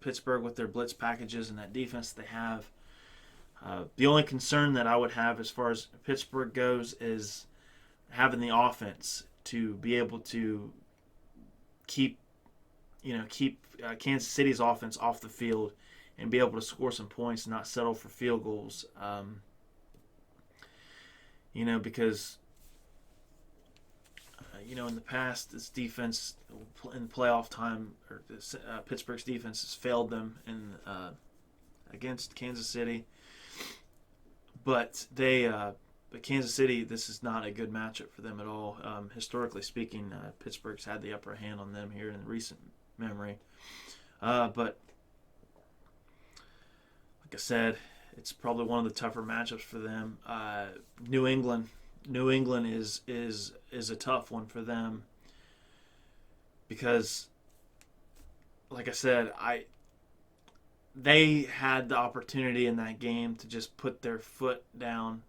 Pittsburgh with their blitz packages and that defense they have. The only concern that I would have as far as Pittsburgh goes is having the offense to be able to keep Kansas City's offense off the field and be able to score some points and not settle for field goals. Because in the past, this defense in playoff time, or Pittsburgh's defense has failed them against Kansas City. But Kansas City, this is not a good matchup for them at all. Historically speaking, Pittsburgh's had the upper hand on them here in recent memory. But like I said, it's probably one of the tougher matchups for them. New England is a tough one for them because, like I said, they had the opportunity in that game to just put their foot down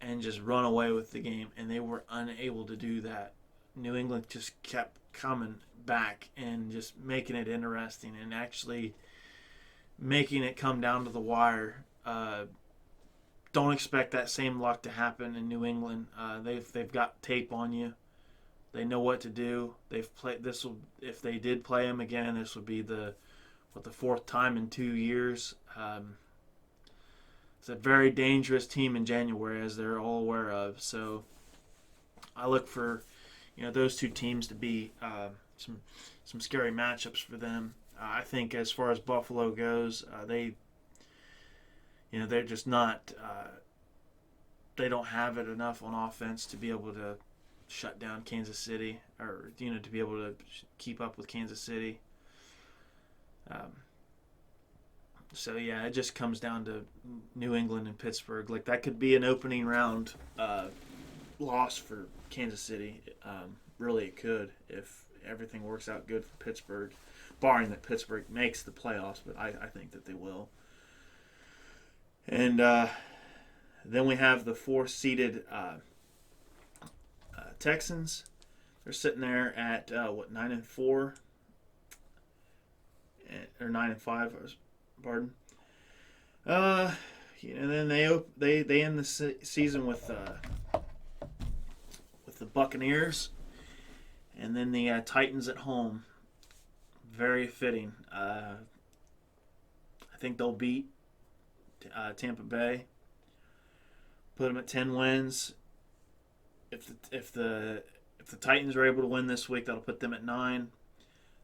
and just run away with the game, and they were unable to do that. New England just kept coming back and just making it interesting and actually making it come down to the wire. Don't expect that same luck to happen in New England. They've got tape on you. They know what to do. They've played this. If they did play them again, this would be the 4th time in 2 years. It's a very dangerous team in January, as they're all aware of. So I look for those 2 teams to be some scary matchups for them. I think as far as Buffalo goes, they're just not. They don't have it enough on offense to be able to shut down Kansas City, or to be able to keep up with Kansas City. So yeah, it just comes down to New England and Pittsburgh. Like, that could be an opening round loss for Kansas City. Really, it could if everything works out good for Pittsburgh, barring that Pittsburgh makes the playoffs. But I think that they will. And then we have the 4th-seeded Texans. They're sitting there at 9-4 or 9-5. Pardon. And then they end the season with the Buccaneers, and then the Titans at home. Very fitting. I think they'll beat Tampa Bay. Put them at 10 wins. If the Titans are able to win this week, that'll put them at 9.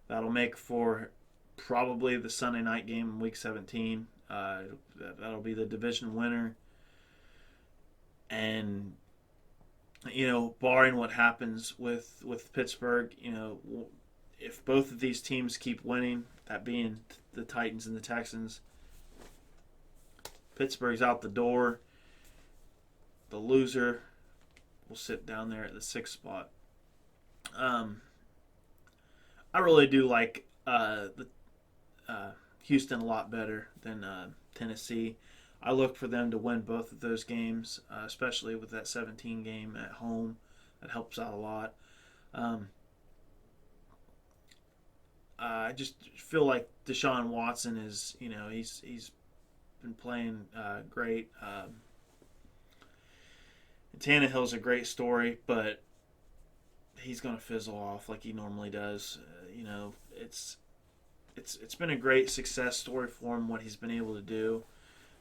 That'll make for probably the Sunday night game in Week 17. That'll be the division winner. And barring what happens with Pittsburgh, if both of these teams keep winning, that being the Titans and the Texans, Pittsburgh's out the door. The loser will sit down there at the 6th spot. I really do like Houston a lot better than Tennessee. I look for them to win both of those games, especially with that 17 game at home. That helps out a lot. I just feel like Deshaun Watson is, he's been playing great. Tannehill's a great story, but he's going to fizzle off like he normally does. It's been a great success story for him, what he's been able to do.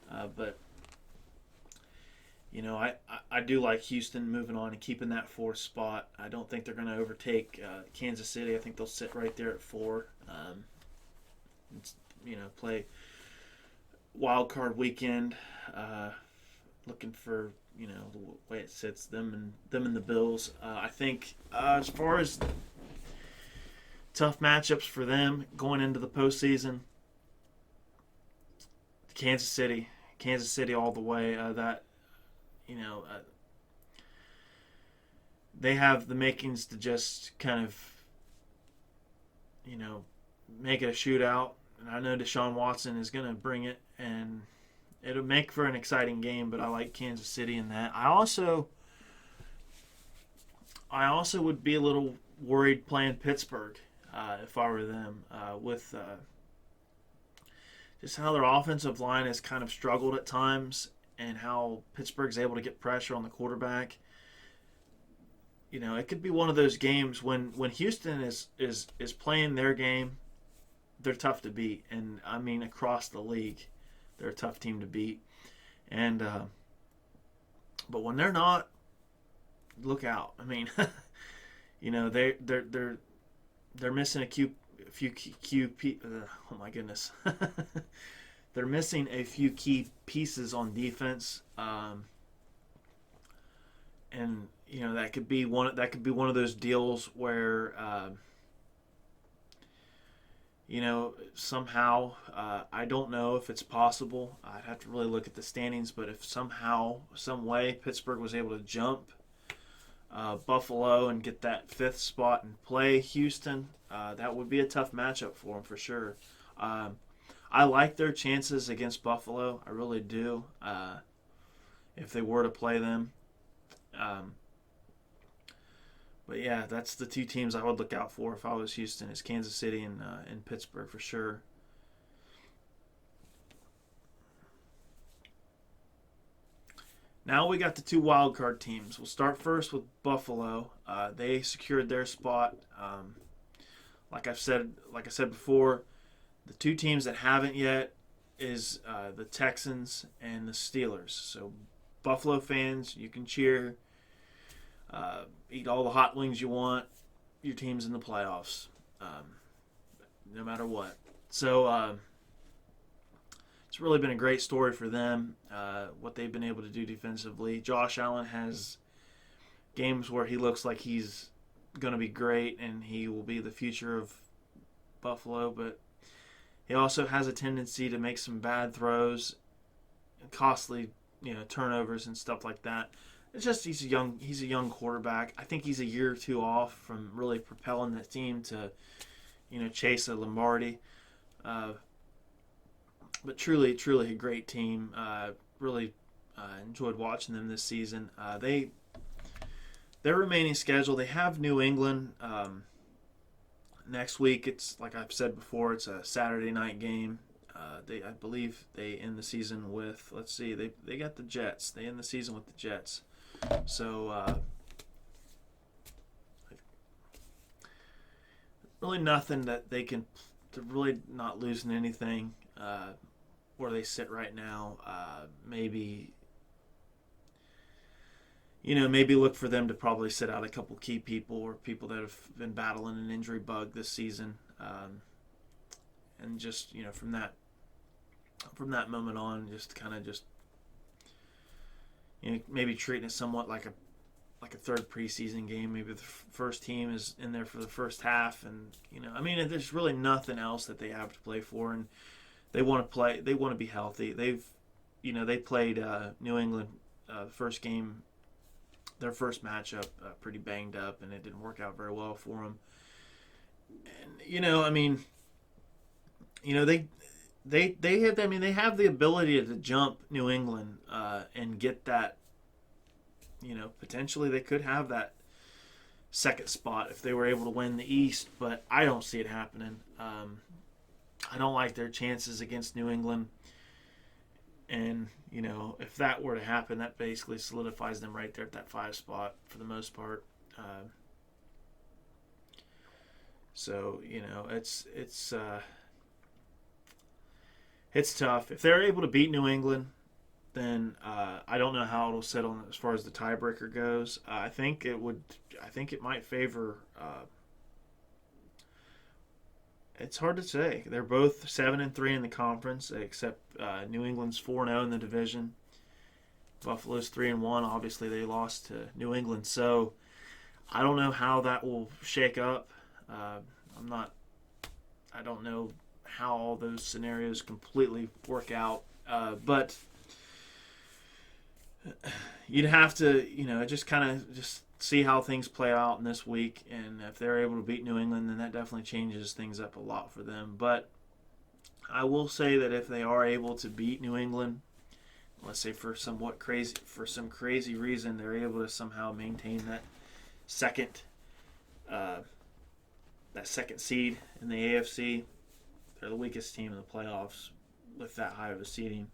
But I do like Houston moving on and keeping that fourth spot. I don't think they're going to overtake Kansas City. I think they'll sit right there at 4. Play wild card weekend. Looking for the way it sits them and the Bills. I think as far as tough matchups for them going into the postseason, Kansas City all the way. They have the makings to just kind of make it a shootout, and I know Deshaun Watson is going to bring it, and it'll make for an exciting game. But I like Kansas City in that. I also would be a little worried playing Pittsburgh if I were them, with just how their offensive line has kind of struggled at times, and how Pittsburgh's able to get pressure on the quarterback. It could be one of those games when Houston is playing their game, they're tough to beat, and I mean across the league, they're a tough team to beat. And but when they're not, look out. I mean, they're missing a few key. Oh my goodness, they're missing a few key pieces on defense, and that could be one of those deals where somehow I don't know if it's possible. I'd have to really look at the standings, but if somehow, some way, Pittsburgh was able to jump Buffalo and get that 5th spot and play Houston, that would be a tough matchup for them for sure. I like their chances against Buffalo. I really do. If they were to play them. But yeah, that's the two teams I would look out for if I was Houston, is Kansas City and Pittsburgh for sure. Now we got the 2 wild card teams. We'll start first with Buffalo. They secured their spot. Like I said before, the 2 teams that haven't yet is the Texans and the Steelers. So Buffalo fans, you can cheer. Eat all the hot wings you want. Your team's in the playoffs, no matter what. So it's really been a great story for them, what they've been able to do defensively. Josh Allen has games where he looks like he's going to be great and he will be the future of Buffalo, but he also has a tendency to make some bad throws and costly, turnovers and stuff like that. It's just he's a young quarterback. I think he's a year or 2 off from really propelling the team to, chase a Lombardi. But truly a great team. Really enjoyed watching them this season. Their remaining schedule, they have New England next week. It's like I've said before, it's a Saturday night game. I believe they end the season with, let's see, they got the Jets. They end the season with the Jets. So really nothing that they can, they're really not losing anything where they sit right now. Maybe look for them to probably sit out a couple key people or people that have been battling an injury bug this season, and just from that moment on, just kind of maybe treating it somewhat like a third preseason game. Maybe the first team is in there for the first half, and there's really nothing else that they have to play for, and they want to play. They want to be healthy. They played New England the first game, their first matchup, pretty banged up, and it didn't work out very well for them. And they have the ability to jump New England and get that. Potentially they could have that second spot if they were able to win the East, but I don't see it happening. I don't like their chances against New England. And, if that were to happen, that basically solidifies them right there at that 5 spot for the most part. So, it's tough. If they're able to beat New England, then I don't know how it'll settle as far as the tiebreaker goes. I think it might favor. It's hard to say. They're both 7-3 in the conference, except New England's 4-0 in the division. Buffalo's 3-1. Obviously, they lost to New England, so I don't know how that will shake up. I don't know how all those scenarios completely work out, but you'd have to, just kind of just see how things play out in this week, and if they're able to beat New England, then that definitely changes things up a lot for them. But I will say that if they are able to beat New England, let's say for some crazy reason, they're able to somehow maintain that second seed in the AFC. They're the weakest team in the playoffs with that high of a seeding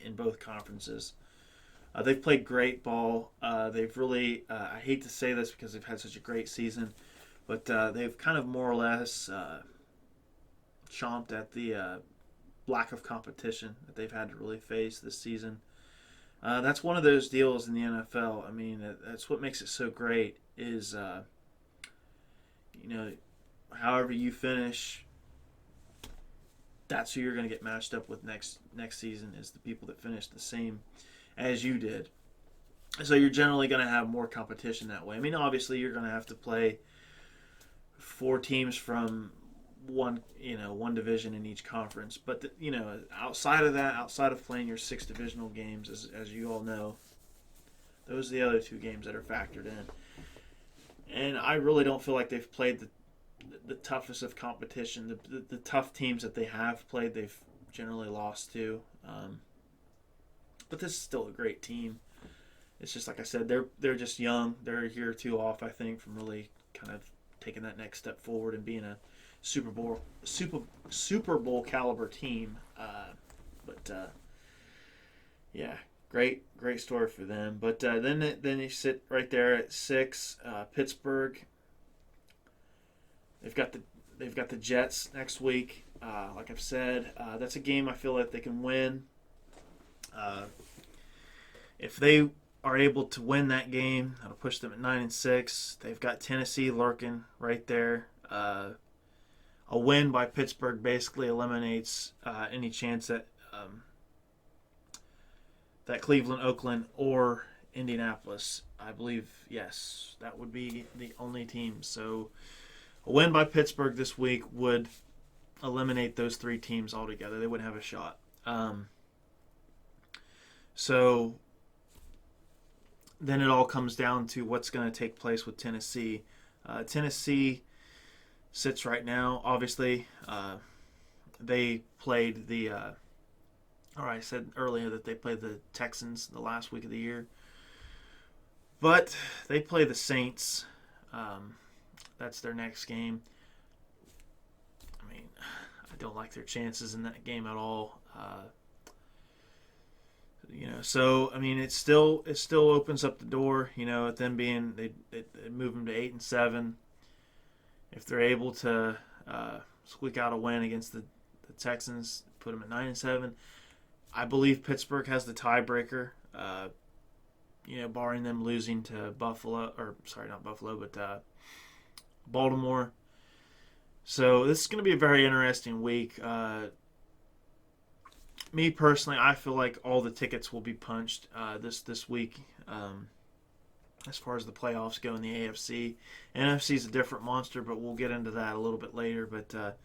in both conferences. They've played great ball. They've really, I hate to say this because they've had such a great season, but they've kind of more or less chomped at the lack of competition that they've had to really face this season. That's one of those deals in the NFL. I mean, that's what makes it so great is, however you finish, that's who you're going to get matched up with next season is the people that finish the same as you did. So you're generally going to have more competition that way. I mean, obviously you're going to have to play 4 teams from one division in each conference. But outside of that, outside of playing your 6 divisional games, as you all know, those are the other 2 games that are factored in. And I really don't feel like they've played the toughest of competition. The tough teams that they have played, they've generally lost to. But this is still a great team. It's just like I said, they're just young. They're a year or 2 off, I think, from really kind of taking that next step forward and being a Super Bowl caliber team. Yeah, great story for them. But then you sit right there at 6, Pittsburgh. They've got the Jets next week. Like I've said, that's a game I feel like they can win. If they are able to win that game, that'll push them at 9-6. They've got Tennessee lurking right there. A win by Pittsburgh basically eliminates any chance that Cleveland, Oakland, or Indianapolis. I believe, yes, that would be the only team. So a win by Pittsburgh this week would eliminate those 3 teams altogether. They wouldn't have a shot. So then it all comes down to what's going to take place with Tennessee. Tennessee sits right now. Obviously, they played I said earlier that they played the Texans the last week of the year. But they play the Saints. That's their next game. I mean, I don't like their chances in that game at all. So I mean, it still opens up the door. At them being they move them to 8-7. If they're able to squeak out a win against the Texans, put them at 9-7. I believe Pittsburgh has the tiebreaker. Barring them losing to Baltimore. So this is going to be a very interesting week. Me personally, I feel like all the tickets will be punched this week. As far as the playoffs go in the AFC, NFC is a different monster, but we'll get into that a little bit later. But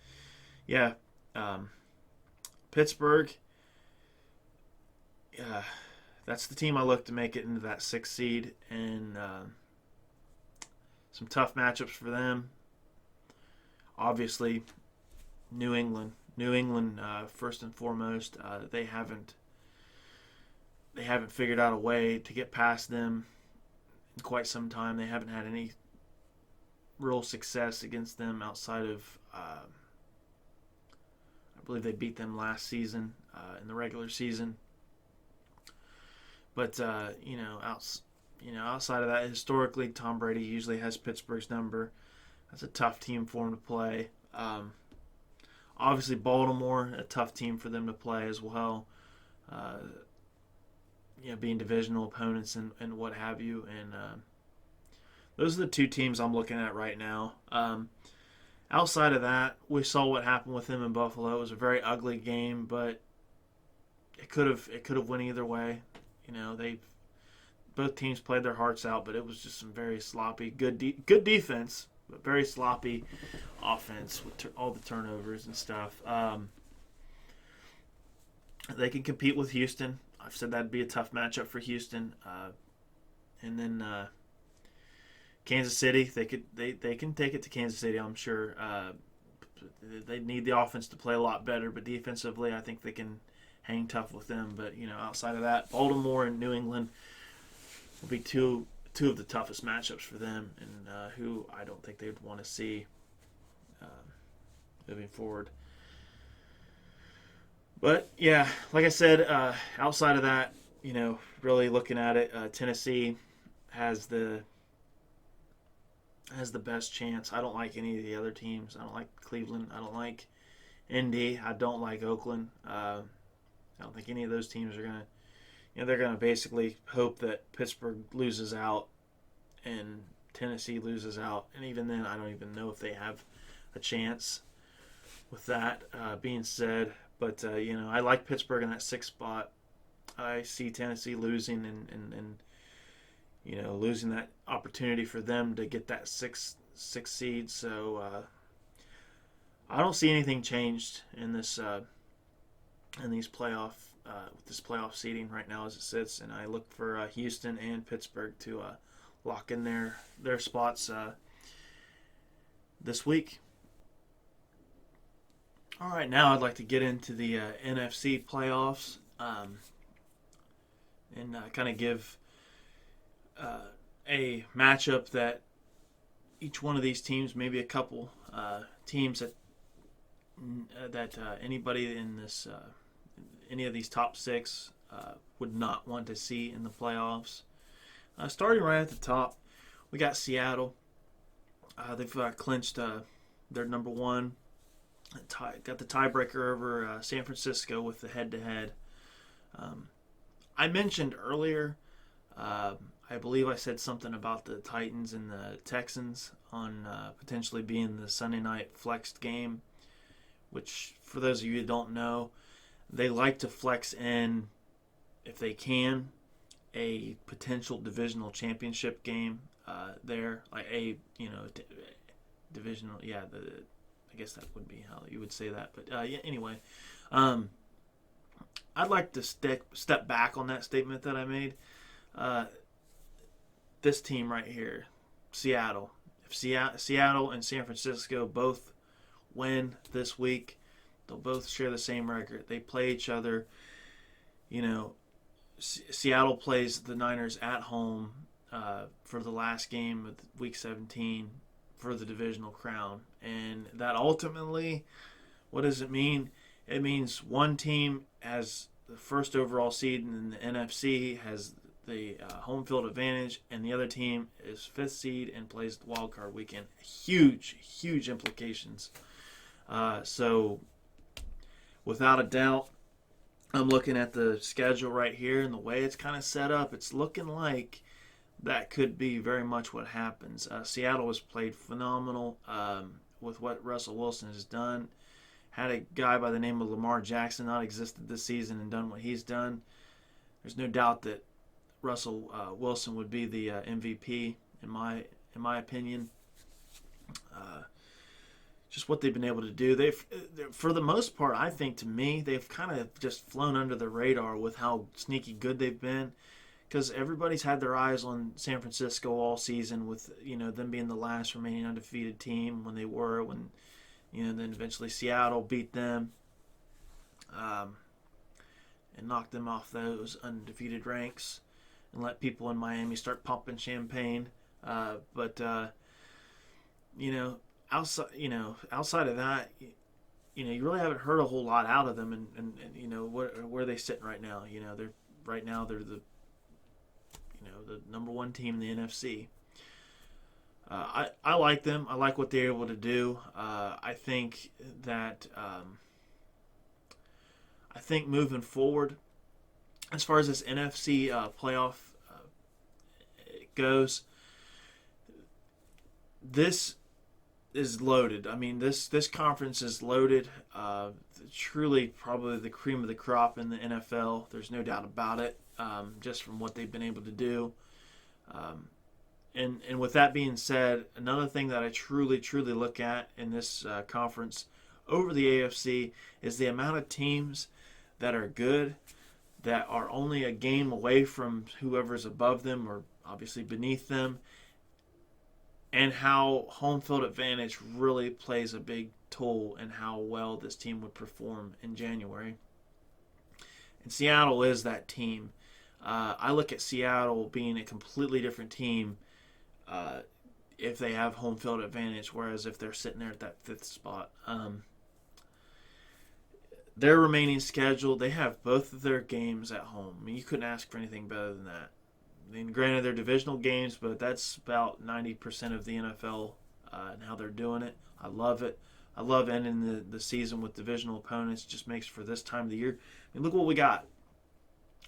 Pittsburgh. That's the team I look to make it into that 6th seed, and some tough matchups for them. Obviously, New England, first and foremost, they haven't figured out a way to get past them in quite some time. They haven't had any real success against them outside of, I I believe they beat them last season in the regular season. But outside of that, historically, Tom Brady usually has Pittsburgh's number. That's a tough team for him to play. Obviously, Baltimore, a tough team for them to play as well. Being divisional opponents and what have you. And those are the two teams I'm looking at right now. Outside of that, we saw what happened with them in Buffalo. It was a very ugly game, but it could have went either way. Both teams played their hearts out, but it was just some very sloppy, good defense, but very sloppy offense with all the turnovers and stuff. They can compete with Houston. I've said that'd be a tough matchup for Houston. And then Kansas City, they can take it to Kansas City, I'm sure. They need the offense to play a lot better, but defensively, I think they can hang tough with them. But outside of that, Baltimore and New England will be two of the toughest matchups for them, and who I don't think they would want to see moving forward. But yeah, like I said, outside of that, really looking at it, Tennessee has the best chance. I don't like any of the other teams. I don't like Cleveland. I don't like Indy. I don't like Oakland. I don't think any of those teams are gonna. They're gonna basically hope that Pittsburgh loses out and Tennessee loses out, and even then, I don't even know if they have a chance. With that being said, but I like Pittsburgh in that 6th spot. I see Tennessee losing and losing that opportunity for them to get that sixth seed. So I don't see anything changed in this with this playoff seeding right now as it sits, and I look for Houston and Pittsburgh to lock in their spots this week. All right, now I'd like to get into the NFC playoffs and kind of give a matchup that each one of these teams, maybe a couple teams that anybody in this any of these top 6 would not want to see in the playoffs. Starting right at the top, we got Seattle. They've clinched their number 1. Got the tiebreaker over San Francisco with the head-to-head. I mentioned earlier, I believe I said something about the Titans and the Texans on potentially being the Sunday night flexed game, which for those of you who don't know, they like to flex in, if they can, a potential divisional championship game there, like a divisional. Yeah, I guess that would be how you would say that. But anyway, I'd like to step back on that statement that I made. This team right here, Seattle. If Seattle and San Francisco both win this week, they'll both share the same record. They play each other. Seattle plays the Niners at home for the last game of Week 17 for the divisional crown. And that ultimately, what does it mean? It means one team has the first overall seed in the NFC, has the home field advantage, and the other team is 5th seed and plays the wild card weekend. Huge, huge implications. So, without a doubt, I'm looking at the schedule right here, and the way it's kind of set up, it's looking like that could be very much what happens. Seattle has played phenomenal with what Russell Wilson has done. Had a guy by the name of Lamar Jackson not existed this season and done what he's done, there's no doubt that Russell Wilson would be the MVP in my opinion. Just what they've been able to do. They've, for the most part, I think to me, they've kind of just flown under the radar with how sneaky good they've been. Because everybody's had their eyes on San Francisco all season, with them being the last remaining undefeated team when then eventually Seattle beat them and knocked them off those undefeated ranks and let people in Miami start pumping champagne. Outside of that, you really haven't heard a whole lot out of them, and where are they sitting right now? They're the number one team in the NFC. I like them. I like what they're able to do. I think that I think moving forward, as far as this NFC playoff goes, this is loaded. I mean, this conference is loaded. Truly, probably the cream of the crop in the NFL. There's no doubt about it. Just from what they've been able to do. And with that being said, another thing that I truly look at in this conference over the AFC is the amount of teams that are good, that are only a game away from whoever's above them or obviously beneath them, and how home field advantage really plays a big toll in how well this team would perform in January. And Seattle is that team. I look at Seattle being a completely different team if they have home field advantage, whereas if they're sitting there at that fifth spot. Their remaining schedule, they have both of their games at home. I mean, you couldn't ask for anything better than that. I mean, granted, they're divisional games, but that's about 90% of the NFL and how they're doing it. I love it. I love ending the season with divisional opponents. It just makes for this time of the year. I mean, look what we got.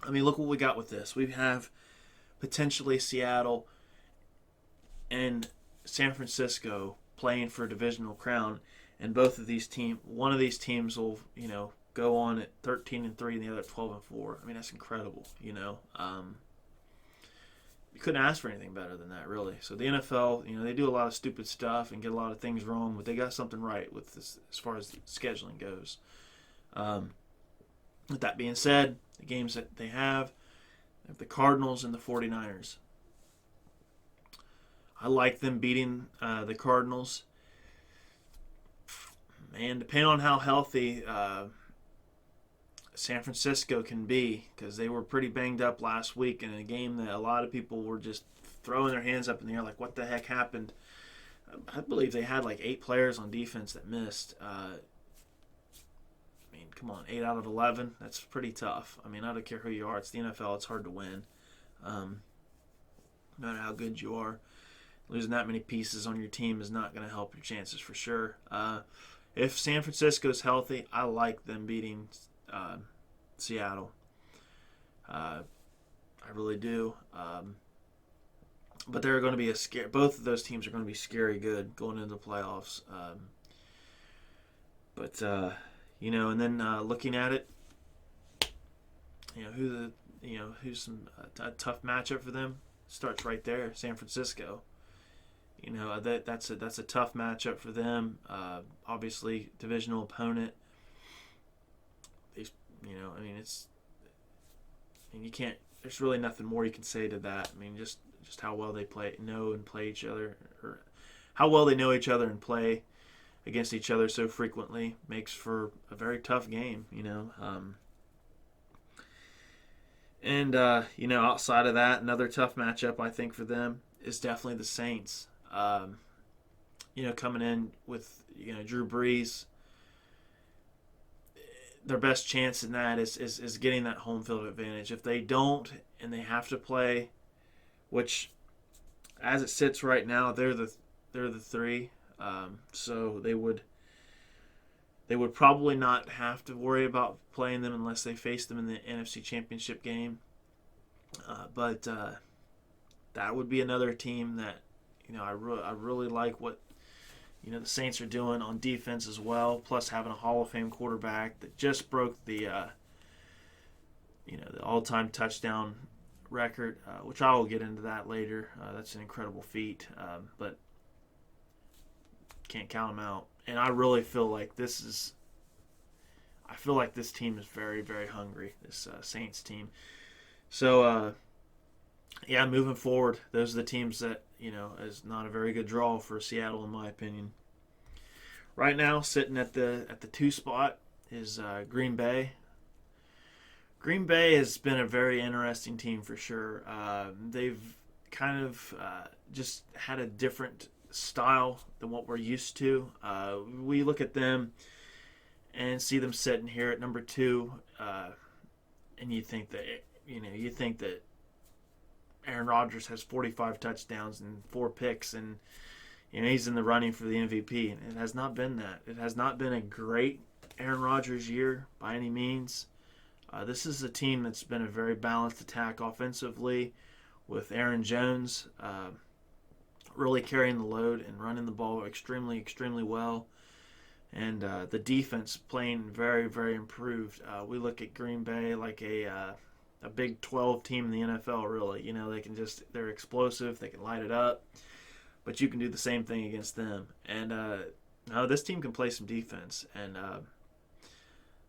Look what we got with this. We have potentially Seattle and San Francisco playing for a divisional crown, and both of these teams, one of these teams will, go on at 13-3, and the other at 12-4. I mean, that's incredible. You couldn't ask for anything better than that, really. So the NFL, they do a lot of stupid stuff and get a lot of things wrong, but they got something right with this as far as scheduling goes. With that being said, the games that they have the Cardinals and the 49ers. I like them beating the Cardinals. Man, depending on how healthy San Francisco can be, because they were pretty banged up last week in a game that a lot of people were just throwing their hands up in the air like, what the heck happened? I believe they had like 8 players on defense that missed. Come on, 8 out of 11, that's pretty tough. I don't care who you are. It's the NFL. It's hard to win. No matter how good you are. Losing that many pieces on your team is not going to help your chances for sure. If San Francisco's healthy, I like them beating Seattle. I really do. But they're going to be both of those teams are going to be scary good going into the playoffs. And then looking at it, who's a tough matchup for them starts right there, San Francisco. That's a tough matchup for them. Obviously, divisional opponent. You can't. There's really nothing more you can say to that. Just how well they play each other, or how well they know each other and play against each other so frequently makes for a very tough game. Outside of that, another tough matchup I think for them is definitely the Saints. Coming in with Drew Brees, their best chance in that is getting that home field advantage. If they don't and they have to play, which as it sits right now, they're the 3, so they would probably not have to worry about playing them unless they face them in the NFC Championship game. But that would be another team that I really like what the Saints are doing on defense as well. Plus having a Hall of Fame quarterback that just broke the the all-time touchdown record, which I will get into that later. That's an incredible feat, but can't count them out. And I really feel like this team is very, very hungry. This Saints team. So moving forward, those are the teams that is not a very good draw for Seattle in my opinion. Right now, sitting at the 2 spot is Green Bay. Green Bay has been a very interesting team for sure. They've kind of just had a different style than what we're used to. We look at them and see them sitting here at number 2, and you think that Aaron Rodgers has 45 touchdowns and 4 picks, and he's in the running for the MVP. And it has not been that. It has not been a great Aaron Rodgers year by any means. This is a team that's been a very balanced attack offensively, with Aaron Jones really carrying the load and running the ball extremely, extremely well. And the defense playing very, very improved. We look at Green Bay like a Big 12 team in the NFL, really. They're explosive, they can light it up, but you can do the same thing against them. And this team can play some defense, and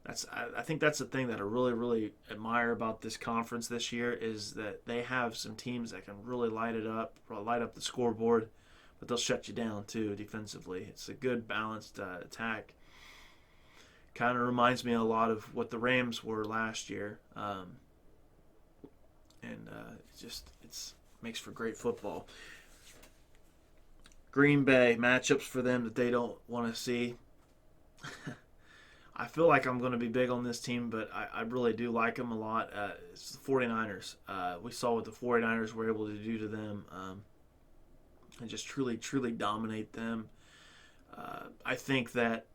I think that's the thing that I really, really admire about this conference this year, is that they have some teams that can really light up the scoreboard, but they'll shut you down too defensively. It's a good balanced attack. Kind of reminds me a lot of what the Rams were last year, and it makes for great football. Green Bay, matchups for them that they don't want to see. I feel like I'm going to be big on this team, but I really do like them a lot. It's the 49ers. We saw what the 49ers were able to do to them, and just truly, truly dominate them. I think that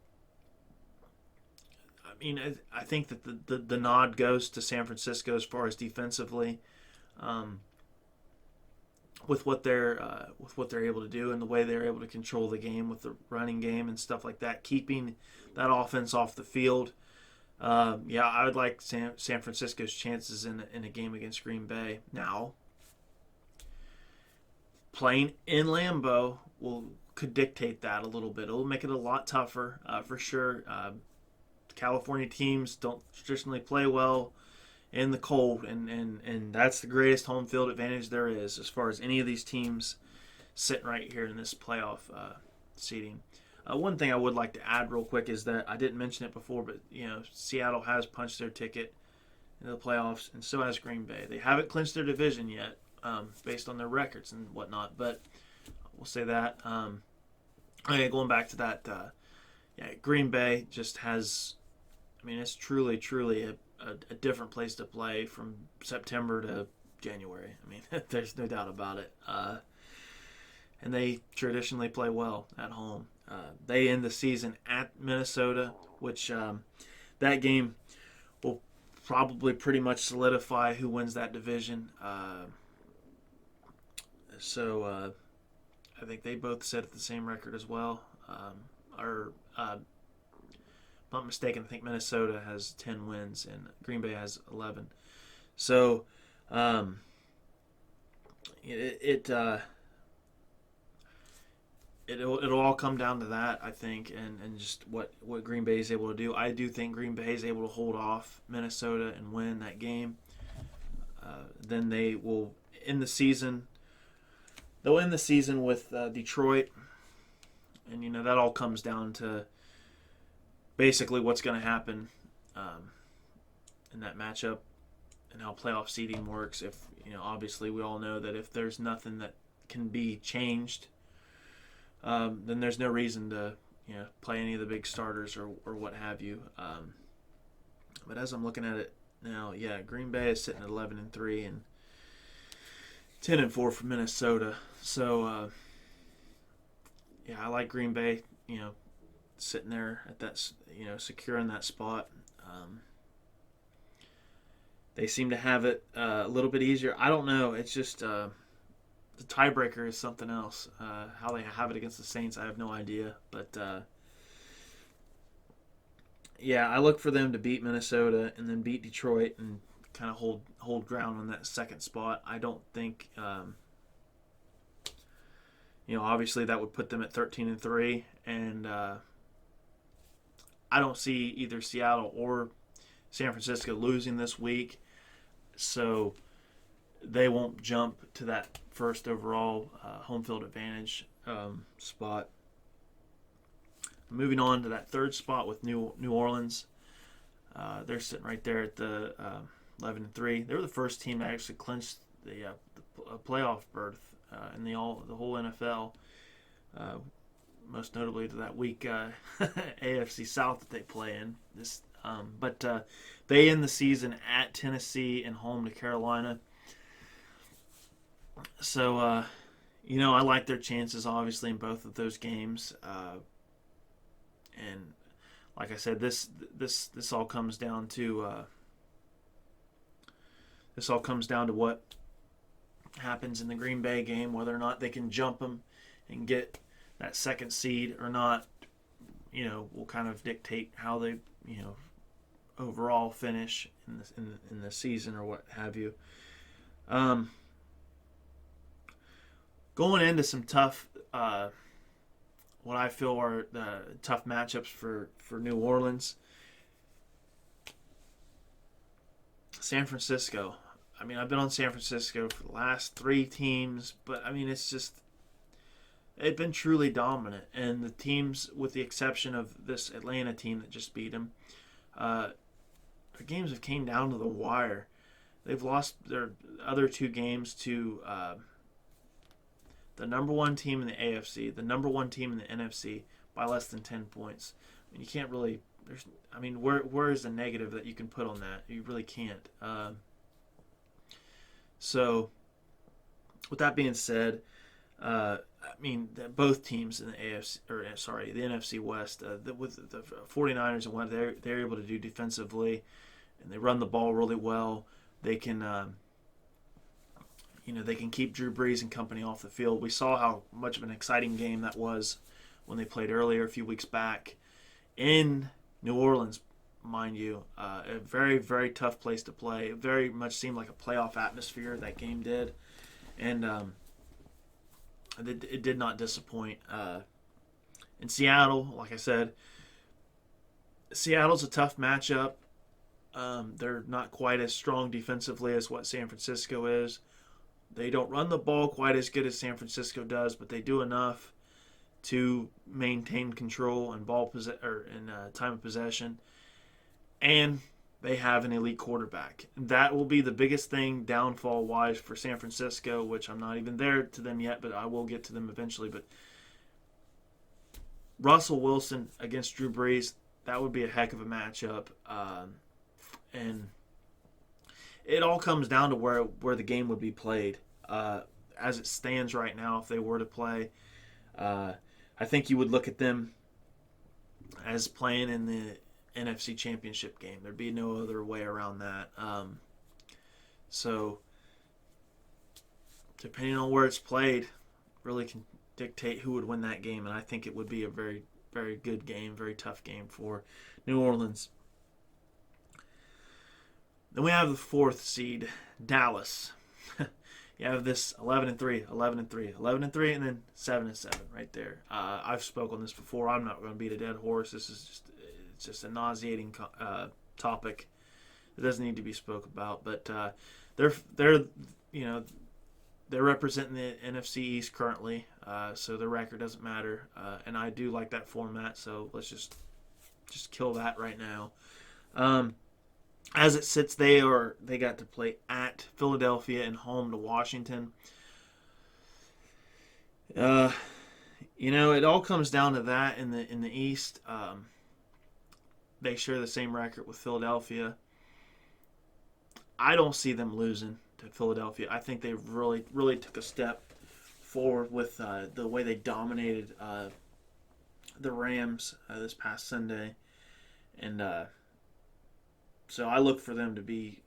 the nod goes to San Francisco as far as defensively, with what they're able to do and the way they're able to control the game with the running game and stuff like that, keeping that offense off the field. I would like San Francisco's chances in a game against Green Bay. Now, playing in Lambeau could dictate that a little bit. It'll make it a lot tougher, for sure. California teams don't traditionally play well in the cold, and that's the greatest home field advantage there is as far as any of these teams sitting right here in this playoff seating. One thing I would like to add real quick is that I didn't mention it before, but Seattle has punched their ticket into the playoffs, and so has Green Bay. They haven't clinched their division yet, based on their records and whatnot, but we'll say that. Going back to that, Green Bay just has, it's truly, truly a different place to play from September to January. There's no doubt about it. And they traditionally play well at home. They end the season at Minnesota, which that game will probably pretty much solidify who wins that division. So I think they both set the same record as well. If I'm not mistaken, I think Minnesota has 10 wins and Green Bay has 11. So it'll all come down to that, I think, and just what Green Bay is able to do. I do think Green Bay is able to hold off Minnesota and win that game. Then they will end the season. They'll end the season with Detroit, and that all comes down to basically what's going to happen in that matchup and how playoff seeding works. If obviously we all know that if there's nothing that can be changed, then there's no reason to play any of the big starters or what have you. But as I'm looking at it now, Green Bay is sitting at 11-3 and 10-4 for Minnesota. So I like Green Bay. Sitting there at that, securing that spot. They seem to have it a little bit easier. I don't know. It's just the tiebreaker is something else. How they have it against the Saints, I have no idea. But I look for them to beat Minnesota and then beat Detroit and kind of hold ground on that second spot. I don't think, obviously that would put them at 13-3, and I don't see either Seattle or San Francisco losing this week, so they won't jump to that first overall home field advantage spot. Moving on to that third spot with New Orleans, they're sitting right there at the 11-3. They were the first team to actually clinch the playoff berth in the whole NFL. most notably to that weak AFC South that they play in. But they end the season at Tennessee and home to Carolina. So, I like their chances, obviously, in both of those games. And like I said, this all comes down to what happens in the Green Bay game, whether or not they can jump them and get that second seed or not. Will kind of dictate how they overall finish in the season or what have you. Going into some tough, what I feel are tough matchups for New Orleans. San Francisco. I mean, I've been on San Francisco for the last 3 teams, but I mean, they've been truly dominant. And the teams, with the exception of this Atlanta team that just beat them, their games have came down to the wire. They've lost their other 2 games to the number 1 team in the AFC, the number 1 team in the NFC by less than 10 points. I mean, you can't really. Where is the negative that you can put on that? You really can't. So, with that being said, both teams in the the NFC West, with the 49ers and what they're able to do defensively, and they run the ball really well. They can, they can keep Drew Brees and company off the field. We saw how much of an exciting game that was when they played earlier a few weeks back in New Orleans. Mind you, a very, very tough place to play. It very much seemed like a playoff atmosphere, that game did. And it did not disappoint. In Seattle, like I said, Seattle's a tough matchup. They're not quite as strong defensively as what San Francisco is. They don't run the ball quite as good as San Francisco does, but they do enough to maintain control and time of possession. And they have an elite quarterback. That will be the biggest thing downfall-wise for San Francisco, which I'm not even there to them yet, but I will get to them eventually. But Russell Wilson against Drew Brees, that would be a heck of a matchup. And it all comes down to where the game would be played. As it stands right now, if they were to play, I think you would look at them as playing in the NFC Championship game. There'd be no other way around that. So, depending on where it's played, really can dictate who would win that game. And I think it would be a very, very good game, very tough game for New Orleans. Then we have the 4th seed, Dallas. You have this 11-3, 11-3, 11-3, and then 7-7 right there. I've spoken on this before. I'm not going to beat a dead horse. This is just a nauseating topic that doesn't need to be spoke about. But they're representing the NFC East currently, so their record doesn't matter. And I do like that format, so let's just kill that right now. As it sits, they got to play at Philadelphia and home to Washington. It all comes down to that in the East. They share the same record with Philadelphia. I don't see them losing to Philadelphia. I think they really, really took a step forward with the way they dominated the Rams this past Sunday, and so I look for them to be,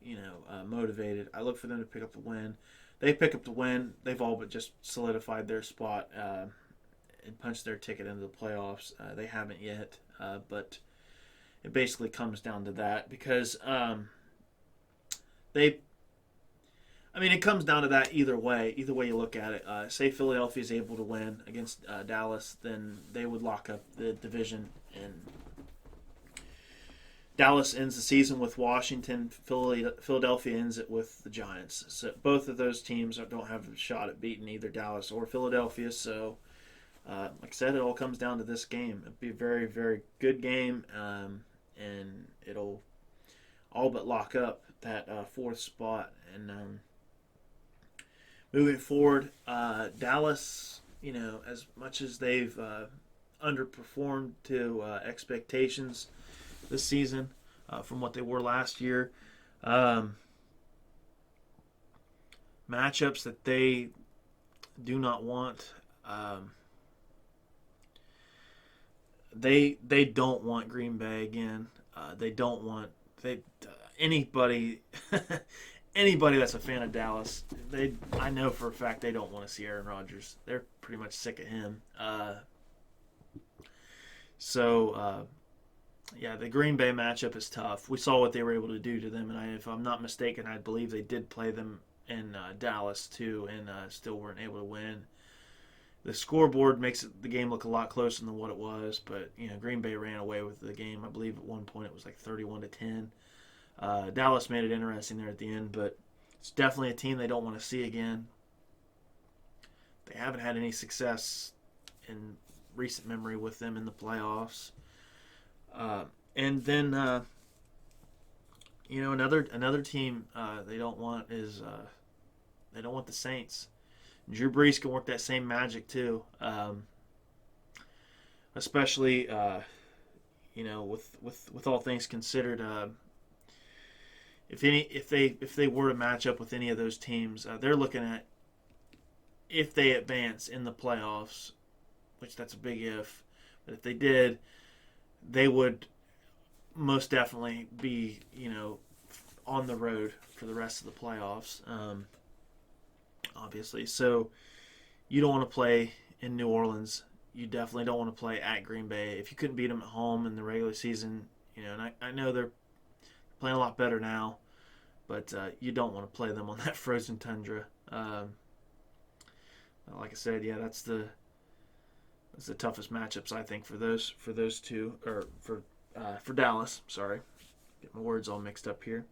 motivated. I look for them to pick up the win. They pick up the win. They've all but just solidified their spot and punched their ticket into the playoffs. They haven't yet, but it basically comes down to that because it comes down to that either way. Either way you look at it. Say Philadelphia is able to win against Dallas, then they would lock up the division, and Dallas ends the season with Washington. Philadelphia ends it with the Giants. So both of those teams don't have a shot at beating either Dallas or Philadelphia. So, like I said, it all comes down to this game. It'll be a very, very good game, and it'll all but lock up that 4th spot. And moving forward, Dallas, as much as they've underperformed to expectations this season from what they were last year. Matchups that they do not want. They don't want Green Bay again. They don't want anybody anybody that's a fan of Dallas. I know for a fact they don't want to see Aaron Rodgers. They're pretty much sick of him. Yeah, the Green Bay matchup is tough. We saw what they were able to do to them, and if I'm not mistaken, I believe they did play them in Dallas too, and still weren't able to win. The scoreboard makes the game look a lot closer than what it was, but Green Bay ran away with the game. I believe at one point it was like 31-10. Dallas made it interesting there at the end, but it's definitely a team they don't want to see again. They haven't had any success in recent memory with them in the playoffs. And then another team they don't want is they don't want the Saints. Drew Brees can work that same magic too, especially with all things considered. If they were to match up with any of those teams, they're looking at if they advance in the playoffs, which that's a big if. But if they did, they would most definitely be on the road for the rest of the playoffs. Obviously, so you don't want to play in New Orleans. You definitely don't want to play at Green Bay. If you couldn't beat them at home in the regular season, and I know they're playing a lot better now, but you don't want to play them on that frozen tundra. Like I said, yeah, that's the toughest matchups I think for those two, or for Dallas. Sorry, get my words all mixed up here.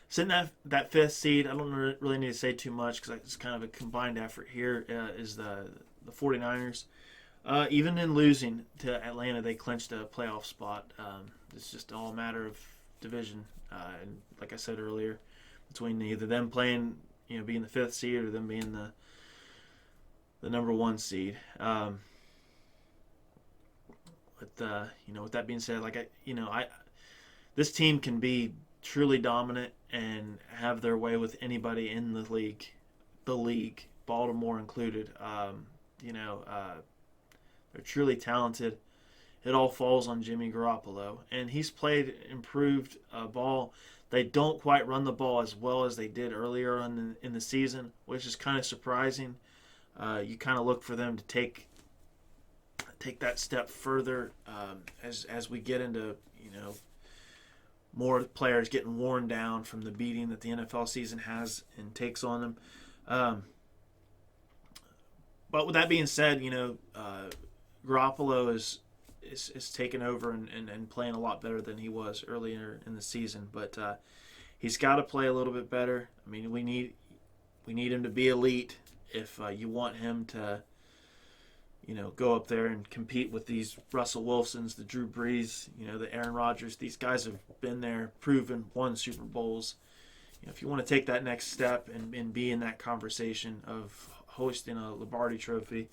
Sitting at that fifth seed, I don't really need to say too much because it's kind of a combined effort here, is the 49ers. Even in losing to Atlanta, they clinched a playoff spot. It's just all a matter of division. And like I said earlier, between either them playing, being the fifth seed, or them being the number one seed. With that being said, this team can be truly dominant and have their way with anybody in the league, Baltimore included. They're truly talented. It all falls on Jimmy Garoppolo, and he's played improved ball. They don't quite run the ball as well as they did earlier in the season, which is kind of surprising. You kind of look for them to take that step further as we get into more players getting worn down from the beating that the NFL season has and takes on them. But with that being said, Garoppolo is taken over and playing a lot better than he was earlier in the season. But he's got to play a little bit better. I mean, we need him to be elite if you want him to go up there and compete with these Russell Wilsons, the Drew Brees, the Aaron Rodgers. These guys have been there, proven, won Super Bowls. If you want to take that next step and be in that conversation of hosting a Lombardi Trophy,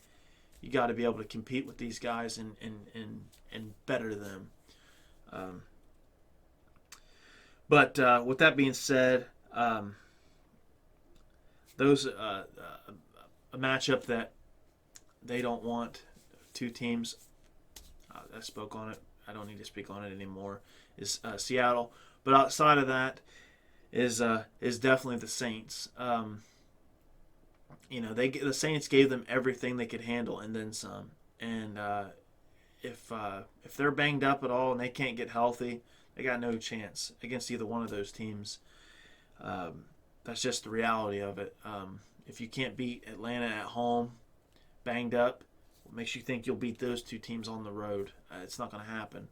you got to be able to compete with these guys and better them. But with that being said, those a matchup that they don't want, two teams, I spoke on it, I don't need to speak on it anymore, is Seattle. But outside of that is definitely the Saints. The Saints gave them everything they could handle and then some. And if they're banged up at all and they can't get healthy, they got no chance against either one of those teams. That's just the reality of it. If you can't beat Atlanta at home, banged up, what makes you think you'll beat those two teams on the road? It's not going to happen.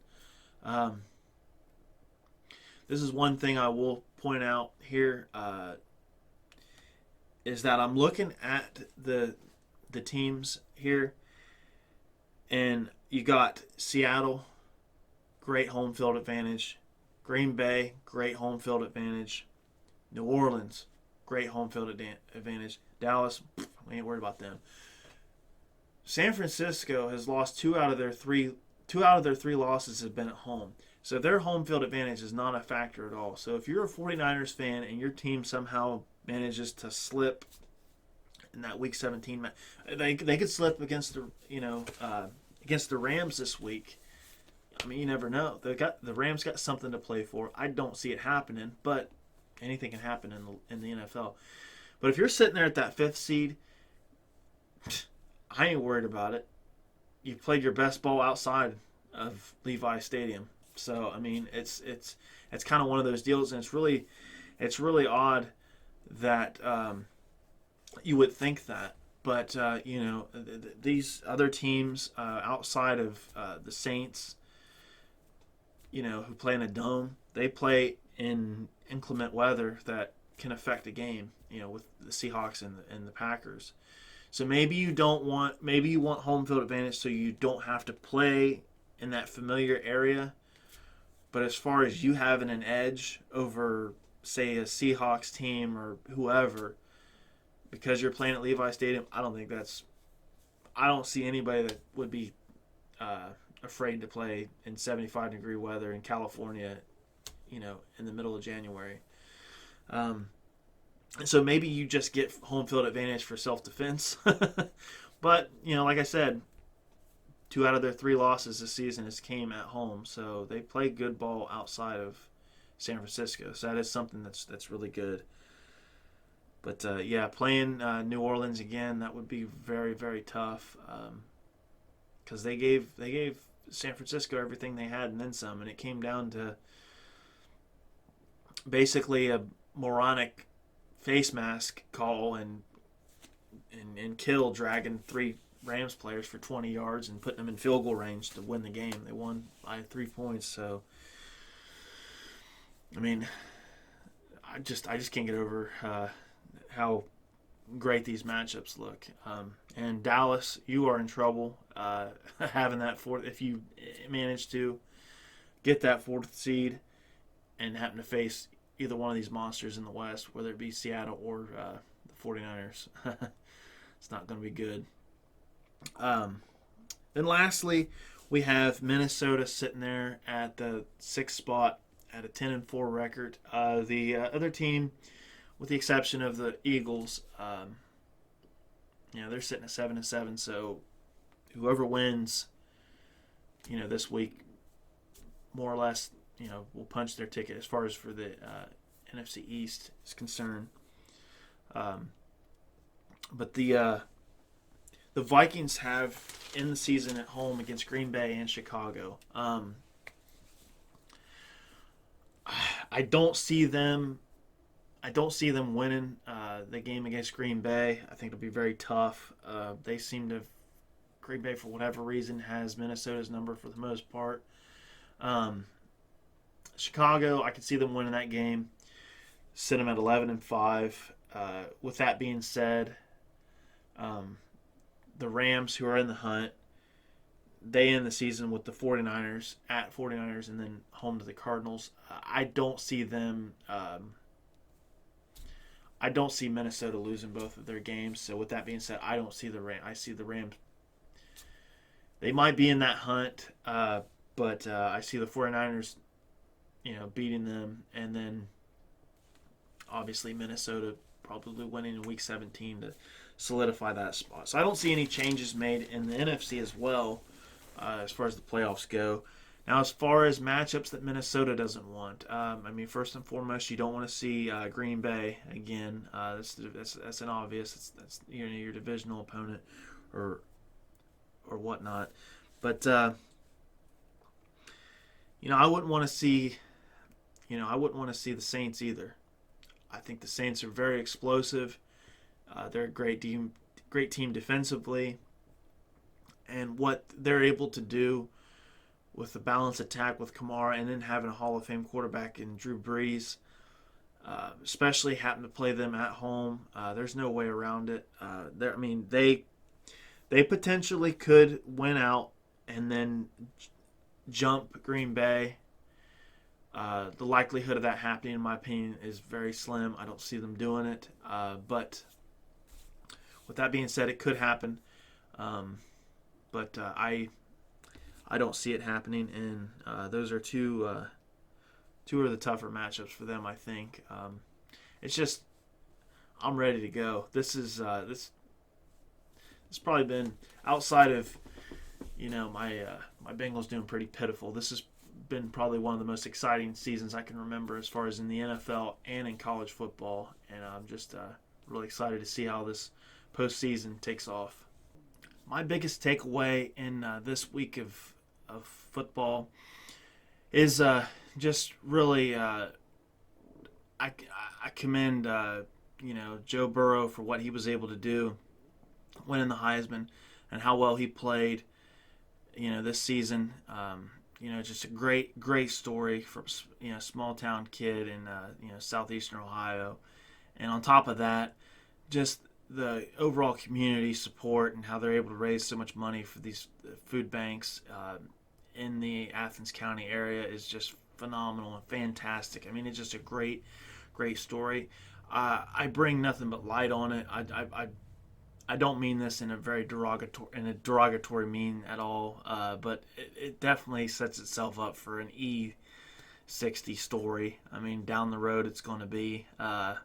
This is one thing I will point out here, is that I'm looking at the teams here, and you got Seattle, great home field advantage. Green Bay, great home field advantage. New Orleans, great home field advantage. Dallas, we ain't worried about them. San Francisco has lost two out of their three losses have been at home. So their home field advantage is not a factor at all. So if you're a 49ers fan and your team somehow manages to slip in that Week 17 match, they could slip against against the Rams this week. I mean, you never know. The Rams got something to play for. I don't see it happening, but anything can happen in the NFL. But if you're sitting there at that 5th seed, I ain't worried about it. You played your best ball outside of Levi Stadium. So I mean, it's kind of one of those deals, and it's really odd that you would think that, but these other teams outside of the Saints, who play in a dome, they play in inclement weather that can affect a game. With the Seahawks and the Packers. So maybe you want home field advantage so you don't have to play in that familiar area. But as far as you having an edge over, say, a Seahawks team or whoever, because you're playing at Levi Stadium, I don't see anybody that would be afraid to play in 75-degree weather in California, in the middle of January. So maybe you just get home field advantage for self-defense. But, like I said, 2 out of their 3 losses this season has came at home. So they play good ball outside of San Francisco. So that is something that's really good. But, playing New Orleans again, that would be very, very tough. Because they gave San Francisco everything they had and then some. And it came down to basically a moronic face mask call and kill dragging 3 Rams players for 20 yards and putting them in field goal range to win the game. They won by 3 points. So, I mean, I just can't get over how great these matchups look. And Dallas, you are in trouble having that fourth. If you manage to get that 4th seed and happen to face either one of these monsters in the West, whether it be Seattle or the 49ers. It's not going to be good. Then lastly, we have Minnesota sitting there at the 6th spot at a 10-4 record. The other team, with the exception of the Eagles, they're sitting at 7-7. So whoever wins, this week, more or less, will punch their ticket as far as for the NFC East is concerned. But the Vikings have in the season at home against Green Bay and Chicago. I don't see them winning the game against Green Bay. I think it'll be very tough. Green Bay, for whatever reason, has Minnesota's number for the most part. Chicago, I could see them winning that game. Sit them at 11-5. With that being said, the Rams, who are in the hunt, they end the season with the 49ers at 49ers and then home to the Cardinals. I don't see them. I don't see Minnesota losing both of their games. So with that being said, I don't see the Rams. I see the Rams. They might be in that hunt, but I see the 49ers, beating them, and then obviously Minnesota probably winning in Week 17 to solidify that spot. So I don't see any changes made in the NFC as well as far as the playoffs go. Now, as far as matchups that Minnesota doesn't want, first and foremost, you don't want to see Green Bay again. That's an obvious. That's your divisional opponent or whatnot. But I wouldn't want to see. I wouldn't want to see the Saints either. I think the Saints are very explosive. They're a great team defensively, and what they're able to do with the balanced attack with Kamara and then having a Hall of Fame quarterback in Drew Brees, especially happen to play them at home. There's no way around it. They potentially could win out and then jump Green Bay. The likelihood of that happening, in my opinion, is very slim. I don't see them doing it. But with that being said, it could happen. but I don't see it happening, and those are two of the tougher matchups for them, I think. It's just I'm ready to go. This it's probably been outside of my Bengals doing pretty pitiful. This has been probably one of the most exciting seasons I can remember as far as in the NFL and in college football, and I'm just really excited to see how this postseason takes off. My biggest takeaway in this week of football is just really I commend Joe Burrow for what he was able to do, winning the Heisman, and how well he played this season. Just a great story from small town kid in southeastern Ohio, and on top of that, just the overall community support and how they're able to raise so much money for these food banks in the Athens County area is just phenomenal and fantastic. I mean, it's just a great story. I bring nothing but light on it. I don't mean this in a very derogatory mean at all, but it definitely sets itself up for an E60 story. I mean, down the road it's going to be. That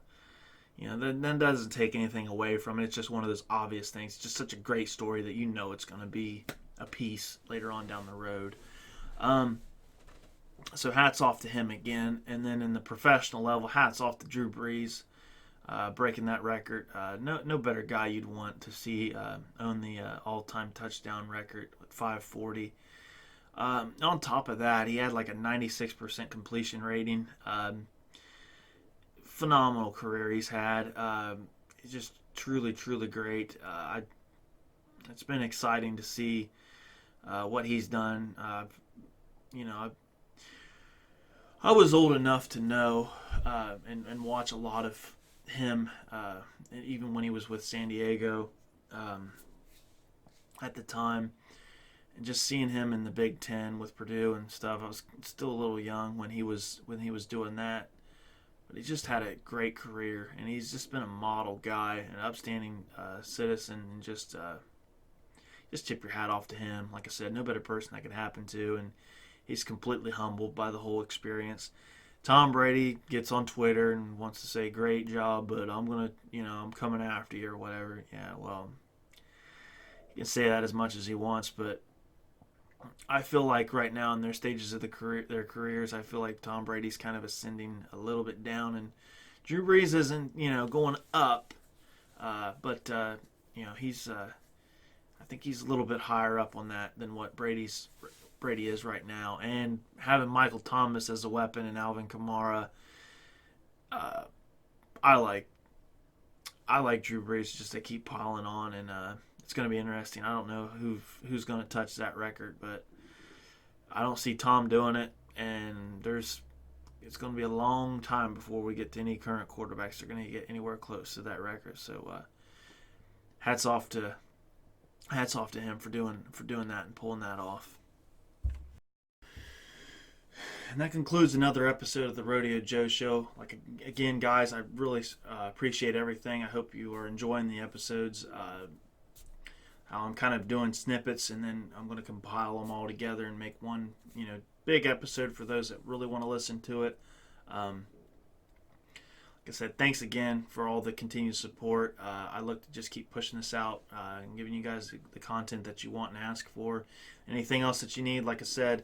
doesn't take anything away from it. It's just one of those obvious things. It's just such a great story that it's going to be a piece later on down the road. So hats off to him again. And then in the professional level, hats off to Drew Brees. Breaking that record. No better guy you'd want to see own the all-time touchdown record with 540. On top of that, he had like a 96% completion rating. Phenomenal career he's had. He's just truly great. It's been exciting to see what he's done. I was old enough to know and watch a lot of him, even when he was with San Diego at the time, and just seeing him in the Big Ten with Purdue and stuff. I was still a little young when he was doing that, but he just had a great career, and he's just been a model guy, an upstanding citizen, and just tip your hat off to him. Like I said, no better person that could happen to, and he's completely humbled by the whole experience. Tom Brady gets on Twitter and wants to say, great job, but I'm coming after you or whatever. Yeah, well, he can say that as much as he wants, but I feel like right now in their stages of their careers, I feel like Tom Brady's kind of ascending a little bit down, and Drew Brees isn't, going up, but he's, I think he's a little bit higher up on that than what Brady is right now. And having Michael Thomas as a weapon and Alvin Kamara, I like Drew Brees just to keep piling on, and it's going to be interesting. I don't know who's going to touch that record, but I don't see Tom doing it, and it's going to be a long time before we get to any current quarterbacks that are going to get anywhere close to that record. So hats off to him for doing that and pulling that off. And that concludes another episode of the Rodeo Joe Show. Again, guys, I really appreciate everything. I hope you are enjoying the episodes. I'm kind of doing snippets, and then I'm going to compile them all together and make one, big episode for those that really want to listen to it. Like I said, thanks again for all the continued support. I look to just keep pushing this out and giving you guys the content that you want and ask for. Anything else that you need, like I said,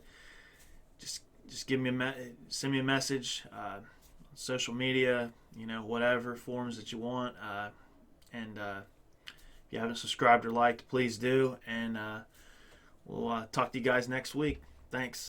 just give me send me a message, social media, whatever forms that you want. And if you haven't subscribed or liked, please do. And we'll talk to you guys next week. Thanks.